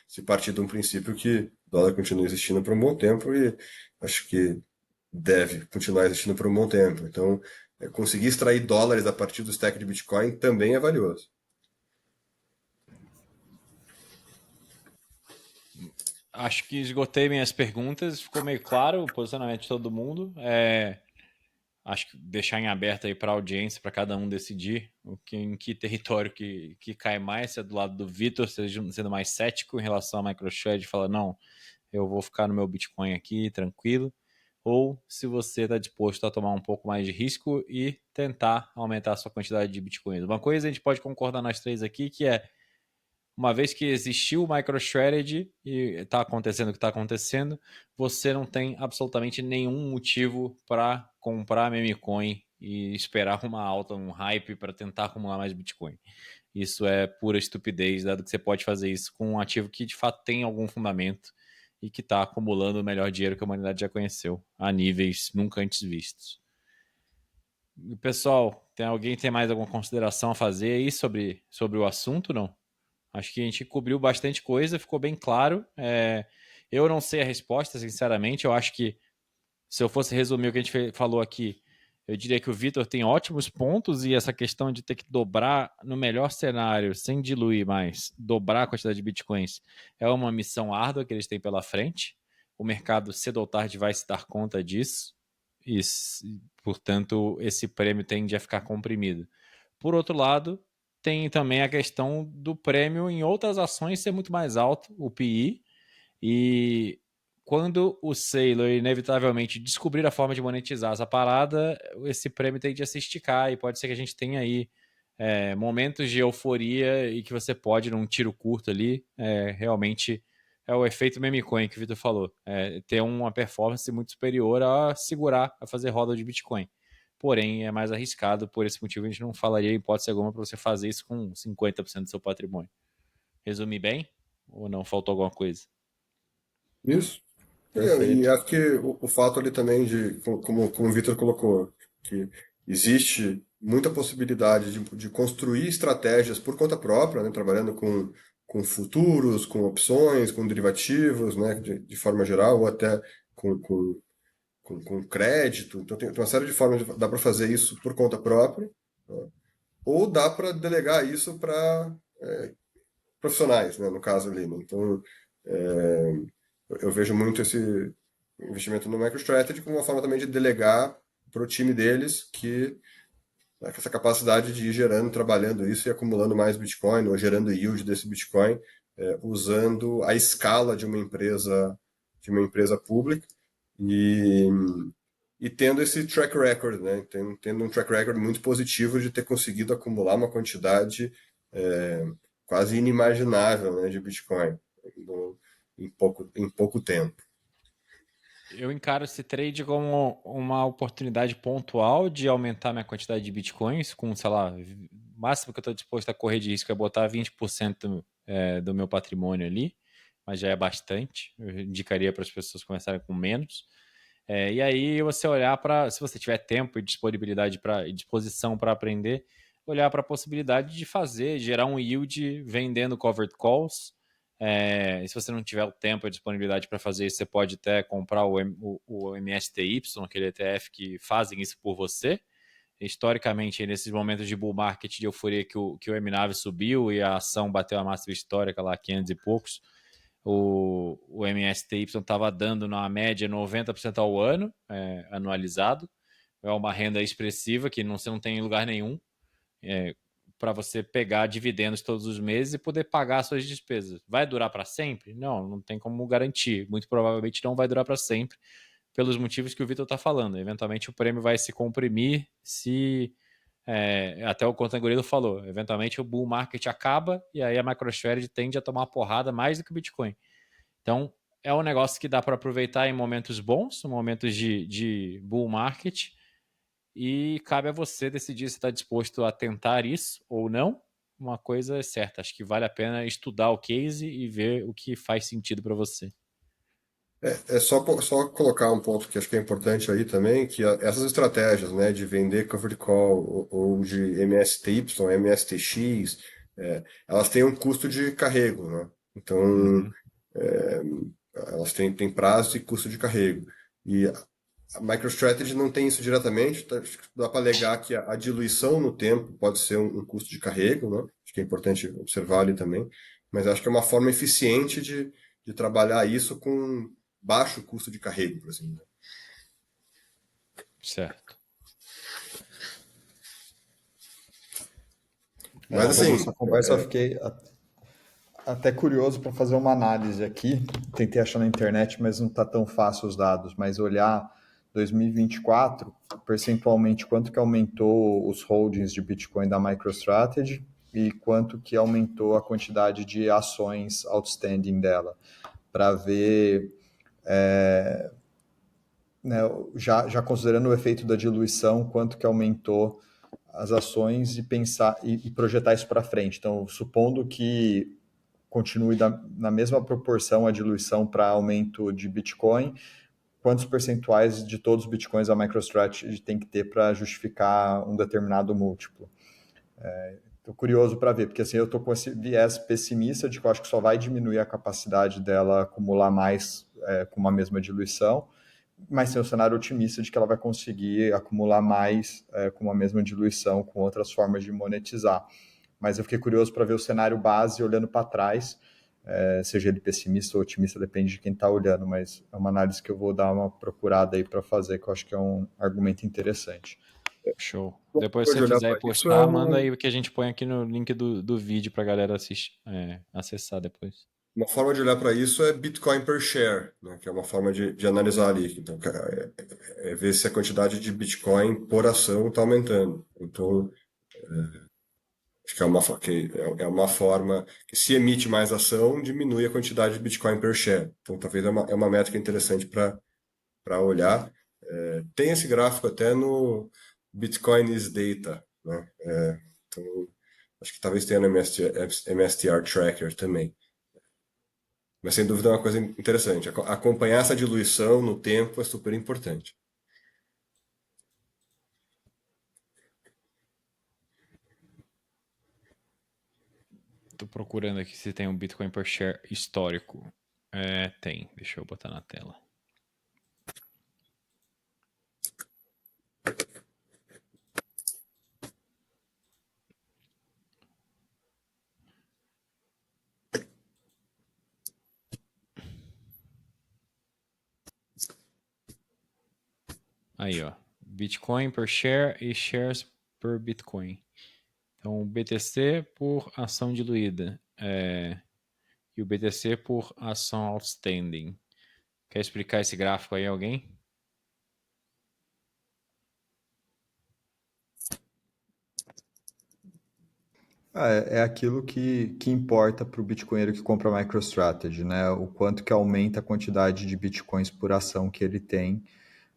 Se partir de um princípio que o dólar continua existindo por um bom tempo e acho que deve continuar existindo por um bom tempo. Então, conseguir extrair dólares a partir do stack de Bitcoin também é valioso. acho que esgotei minhas perguntas, ficou meio claro o posicionamento de todo mundo. Acho que deixar em aberto aí para a audiência, para cada um decidir em que território que cai mais, se é do lado do Vitor, sendo mais cético em relação à MicroStrategy, fala, não, eu vou ficar no meu Bitcoin aqui, tranquilo, ou se você está disposto a tomar um pouco mais de risco e tentar aumentar a sua quantidade de Bitcoins. Uma coisa a gente pode concordar nós três aqui, que é, uma vez que existiu o MicroStrategy e está acontecendo o que está acontecendo, você não tem absolutamente nenhum motivo para comprar meme coin e esperar uma alta, um hype para tentar acumular mais Bitcoin. Isso é pura estupidez, dado que você pode fazer isso com um ativo que de fato tem algum fundamento e que está acumulando o melhor dinheiro que a humanidade já conheceu, a níveis nunca antes vistos. E, pessoal, alguém tem mais alguma consideração a fazer aí sobre o assunto, não? Acho que a gente cobriu bastante coisa, ficou bem claro. Eu não sei a resposta, sinceramente. Eu acho que, se eu fosse resumir o que a gente falou aqui, eu diria que o Vitor tem ótimos pontos e essa questão de ter que dobrar no melhor cenário, sem diluir mais, dobrar a quantidade de bitcoins, é uma missão árdua que eles têm pela frente. O mercado, cedo ou tarde, vai se dar conta disso e, portanto, esse prêmio tende a ficar comprimido. Por outro lado, tem também a questão do prêmio em outras ações ser muito mais alto, o PI, e quando o Saylor inevitavelmente descobrir a forma de monetizar essa parada, esse prêmio tende a se esticar e pode ser que a gente tenha aí momentos de euforia e que você pode, num tiro curto ali, realmente é o efeito meme coin que o Vitor falou, ter uma performance muito superior a segurar, a fazer roda de Bitcoin. Porém, é mais arriscado, por esse motivo a gente não falaria em hipótese alguma para você fazer isso com 50% do seu patrimônio. Resumi bem? Ou não faltou alguma coisa? Isso. E perfeito. acho que o fato ali também de, como o Vitor colocou, que existe muita possibilidade de construir estratégias por conta própria, né, trabalhando com futuros, com opções, com derivativos, né, de forma geral, ou até com, com, com crédito. Então tem uma série de formas, dá para fazer isso por conta própria, né, ou dá para delegar isso para profissionais, né, no caso ali. Né. Então, é, eu vejo muito esse investimento no MicroStrategy como uma forma também de delegar para o time deles que né, essa capacidade de ir gerando, trabalhando isso e acumulando mais Bitcoin ou gerando yield desse Bitcoin usando a escala de uma empresa pública e, e tendo esse track record, né? Tendo um track record muito positivo de ter conseguido acumular uma quantidade é, quase inimaginável, né, de Bitcoin no, em pouco tempo. Eu encaro esse trade como uma oportunidade pontual de aumentar minha quantidade de bitcoins com, sei lá, o máximo que eu estou disposto a correr de risco é botar 20% do meu patrimônio ali. mas já é bastante. Eu indicaria para as pessoas começarem com menos. E aí você olhar para, se você tiver tempo e disponibilidade e disposição para aprender, olhar para a possibilidade de gerar um yield vendendo covered calls. E se você não tiver o tempo e a disponibilidade para fazer isso, você pode até comprar o MSTY, aquele ETF que fazem isso por você. Historicamente, nesses momentos de bull market, de euforia que o MNAV subiu e a ação bateu a máxima histórica lá, 500 e poucos, o MSTY estava dando na média 90% ao ano, anualizado. É uma renda expressiva que você não tem em lugar nenhum, para você pegar dividendos todos os meses e poder pagar suas despesas. Vai durar para sempre? Não tem como garantir. Muito provavelmente não vai durar para sempre, pelos motivos que o Vitor está falando. Eventualmente o prêmio vai se comprimir se... até o Contangureiro falou, eventualmente o bull market acaba e aí a MicroStrategy tende a tomar uma porrada mais do que o Bitcoin. Então, é um negócio que dá para aproveitar em momentos bons, em momentos de bull market, e cabe a você decidir se está disposto a tentar isso ou não. Uma coisa é certa, acho que vale a pena estudar o case e ver o que faz sentido para você. É só colocar um ponto que acho que é importante aí também, que essas estratégias, né, de vender covered call ou de MSTY, MSTX, elas têm um custo de carrego, né? Então, é, elas têm prazo e custo de carrego. E a MicroStrategy não tem isso diretamente, tá? Acho que dá para alegar que a diluição no tempo pode ser um custo de carrego, né? Acho que é importante observar ali também, mas acho que é uma forma eficiente de trabalhar isso com baixo custo de carrego, por assim dizer. Certo. Mas Depois assim, dessa conversa eu fiquei até curioso para fazer uma análise aqui. Tentei achar na internet, mas não está tão fácil os dados. Mas olhar 2024, percentualmente, quanto que aumentou os holdings de Bitcoin da MicroStrategy e quanto que aumentou a quantidade de ações outstanding dela, para ver, né, já considerando o efeito da diluição, quanto que aumentou as ações e pensar e projetar isso para frente. Então, supondo que continue na mesma proporção a diluição para aumento de Bitcoin, quantos percentuais de todos os Bitcoins a MicroStrategy tem que ter para justificar um determinado múltiplo? Estou curioso para ver, porque assim, eu estou com esse viés pessimista de que eu acho que só vai diminuir a capacidade dela acumular mais com uma mesma diluição, mas tem o cenário otimista de que ela vai conseguir acumular mais com uma mesma diluição, com outras formas de monetizar. Mas eu fiquei curioso para ver o cenário base olhando para trás, seja ele pessimista ou otimista, depende de quem está olhando, mas é uma análise que eu vou dar uma procurada aí para fazer, que eu acho que é um argumento interessante. Show. uma Depois, se forma você de olhar quiser para isso é postar, manda aí o que a gente põe aqui no link do vídeo para a galera acessar depois. uma forma de olhar para isso é Bitcoin per share, né, que é uma forma de analisar ali. Então, ver se a quantidade de Bitcoin por ação está aumentando. Então, acho que é uma forma que se emite mais ação, diminui a quantidade de Bitcoin per share. Então, talvez é uma métrica interessante para olhar. Tem esse gráfico até no Bitcoin is Data, né? Então, acho que talvez tenha no MSTR Tracker também. Mas sem dúvida é uma coisa interessante. Acompanhar essa diluição no tempo é super importante. Tô procurando aqui se tem um Bitcoin per share histórico. Tem. Deixa eu botar na tela. Aí, ó. Bitcoin per share e shares per Bitcoin. Então, o BTC por ação diluída. E o BTC por ação outstanding. Quer explicar esse gráfico aí, alguém? É aquilo que importa para o bitcoinheiro que compra a MicroStrategy, né? O quanto que aumenta a quantidade de bitcoins por ação que ele tem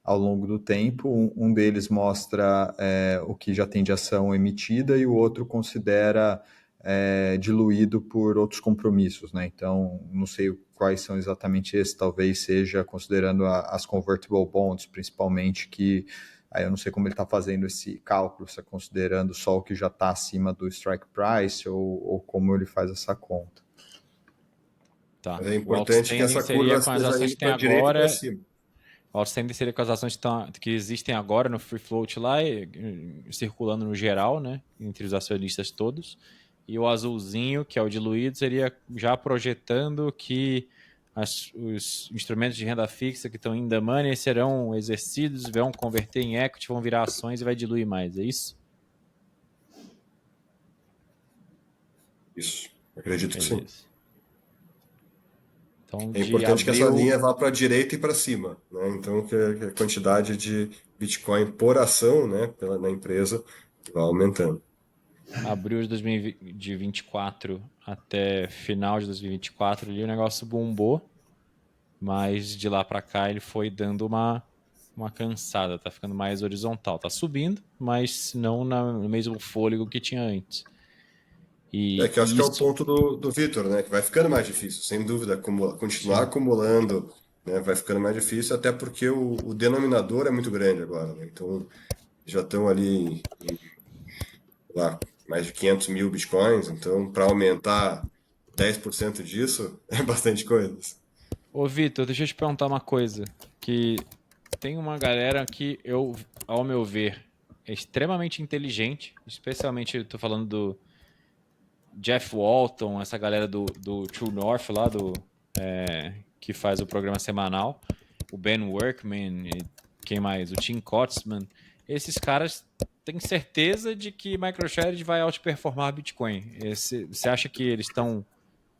ao longo do tempo. Um deles mostra o que já tem de ação emitida e o outro considera diluído por outros compromissos, né? Então, não sei quais são exatamente esses, talvez seja considerando as convertible bonds, principalmente, que aí eu não sei como ele está fazendo esse cálculo, se é considerando só o que já está acima do strike price ou como ele faz essa conta. Tá. Mas é O importante que outstanding essa seria curva com as esteja ações indo que tem para a direita e para agora. cima. O outstanding seria com as ações que existem agora no free float lá, circulando no geral, né? Entre os acionistas todos. E o azulzinho, que é o diluído, seria já projetando que os instrumentos de renda fixa que estão in the money serão exercidos, vão converter em equity, vão virar ações e vai diluir mais, é isso? Isso, acredito que sim. Beleza. Então, É de importante que essa abril, linha vá para a direita e para cima, né? Então, que a quantidade de Bitcoin por ação, né, na empresa, vá aumentando. abril de 2024 até final de 2024, ali o negócio bombou, mas de lá para cá ele foi dando uma cansada, tá ficando mais horizontal, tá subindo, mas não no mesmo fôlego que tinha antes. É E que eu acho que é o isso, ponto do Vitor, né? Que vai ficando mais difícil, sem dúvida, continuar sim. acumulando, né? Vai ficando mais difícil, até porque o denominador é muito grande agora, né? Então, já estão ali, lá, mais de 500 mil bitcoins, então, para aumentar 10% disso, é bastante coisa. Ô Vitor, deixa eu te perguntar uma coisa, que tem uma galera que eu, ao meu ver, é extremamente inteligente, especialmente eu tô falando do Jeff Walton, essa galera do True North lá, que faz o programa semanal, o Ben Workman, e quem mais? O Tim Kotzman. Esses caras têm certeza de que MicroStrategy vai outperformar Bitcoin. Você acha que eles estão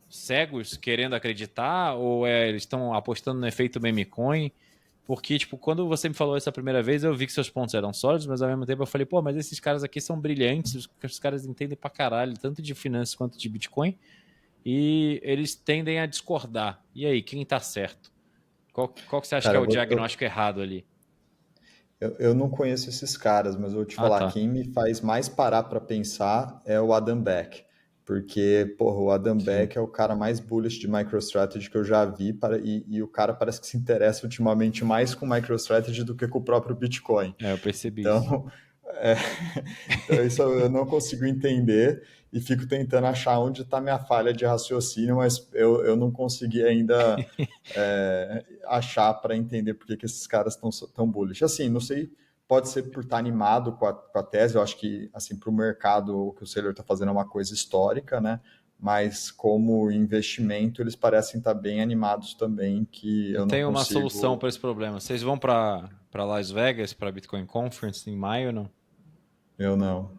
cegos querendo acreditar ou eles estão apostando no efeito meme coin? Porque, tipo, quando você me falou essa primeira vez, eu vi que seus pontos eram sólidos, mas ao mesmo tempo eu falei, pô, mas esses caras aqui são brilhantes, os caras entendem pra caralho, tanto de finanças quanto de Bitcoin, e eles tendem a discordar. E aí, quem tá certo? Qual que você acha que Cara, é o diagnóstico errado ali? eu não conheço esses caras, mas eu vou te Ah, falar, tá. quem me faz mais parar para pensar é o Adam Beck. Porque, porra, o Adam Sim. Beck é o cara mais bullish de MicroStrategy que eu já vi, e o cara parece que se interessa ultimamente mais com MicroStrategy do que com o próprio Bitcoin. É, eu percebi isso. Então, é, então isso eu não consigo entender e fico tentando achar onde está minha falha de raciocínio, mas eu não consegui ainda achar para entender por que esses caras estão tão bullish. Assim, não sei, pode ser por estar animado com a tese, eu acho que assim, para o mercado o que o Saylor está fazendo é uma coisa histórica, né? Mas como investimento eles parecem estar bem animados também, que Eu eu não tenho uma solução consigo, para esse problema. Vocês vão para Las Vegas, para Bitcoin Conference em maio ou não? eu não.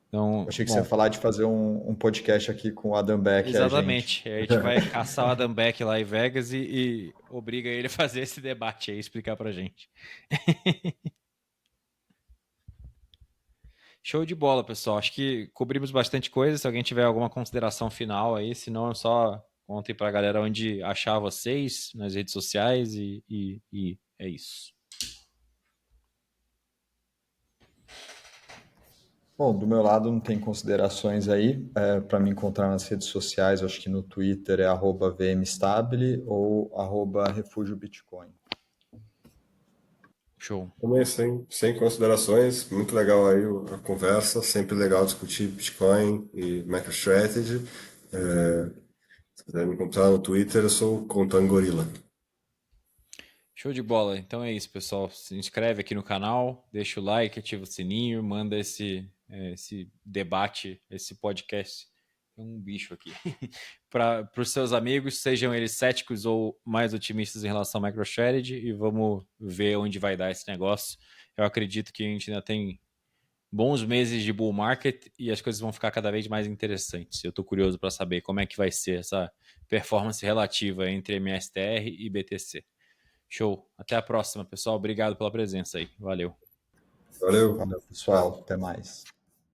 Então, Achei que você ia bom, falar de fazer um podcast aqui com o Adam Beck e a gente. exatamente. A gente vai caçar o Adam Beck lá em Vegas e obriga ele a fazer esse debate aí, explicar pra gente. Show de bola, pessoal. Acho que cobrimos bastante coisa. Se alguém tiver alguma consideração final aí, senão só contem pra galera onde achar vocês nas redes sociais e é isso. Bom, do meu lado não tem considerações aí. Para me encontrar nas redes sociais, eu acho que no Twitter é @vmstabile ou @refugiobitcoin. Show. Também sem considerações, muito legal aí a conversa, sempre legal discutir Bitcoin e MicroStrategy. Se quiser me encontrar no Twitter, eu sou o Contangorila. Show de bola. Então é isso, pessoal. Se inscreve aqui no canal, deixa o like, ativa o sininho, manda esse debate, esse podcast. Tem um bicho aqui. Para os seus amigos, sejam eles céticos ou mais otimistas em relação à MicroStrategy, e vamos ver onde vai dar esse negócio. Eu acredito que a gente ainda tem bons meses de bull market e as coisas vão ficar cada vez mais interessantes. Eu estou curioso para saber como é que vai ser essa performance relativa entre MSTR e BTC. Show. Até a próxima, pessoal. Obrigado pela presença aí. Valeu. Valeu! Valeu, pessoal. Até mais.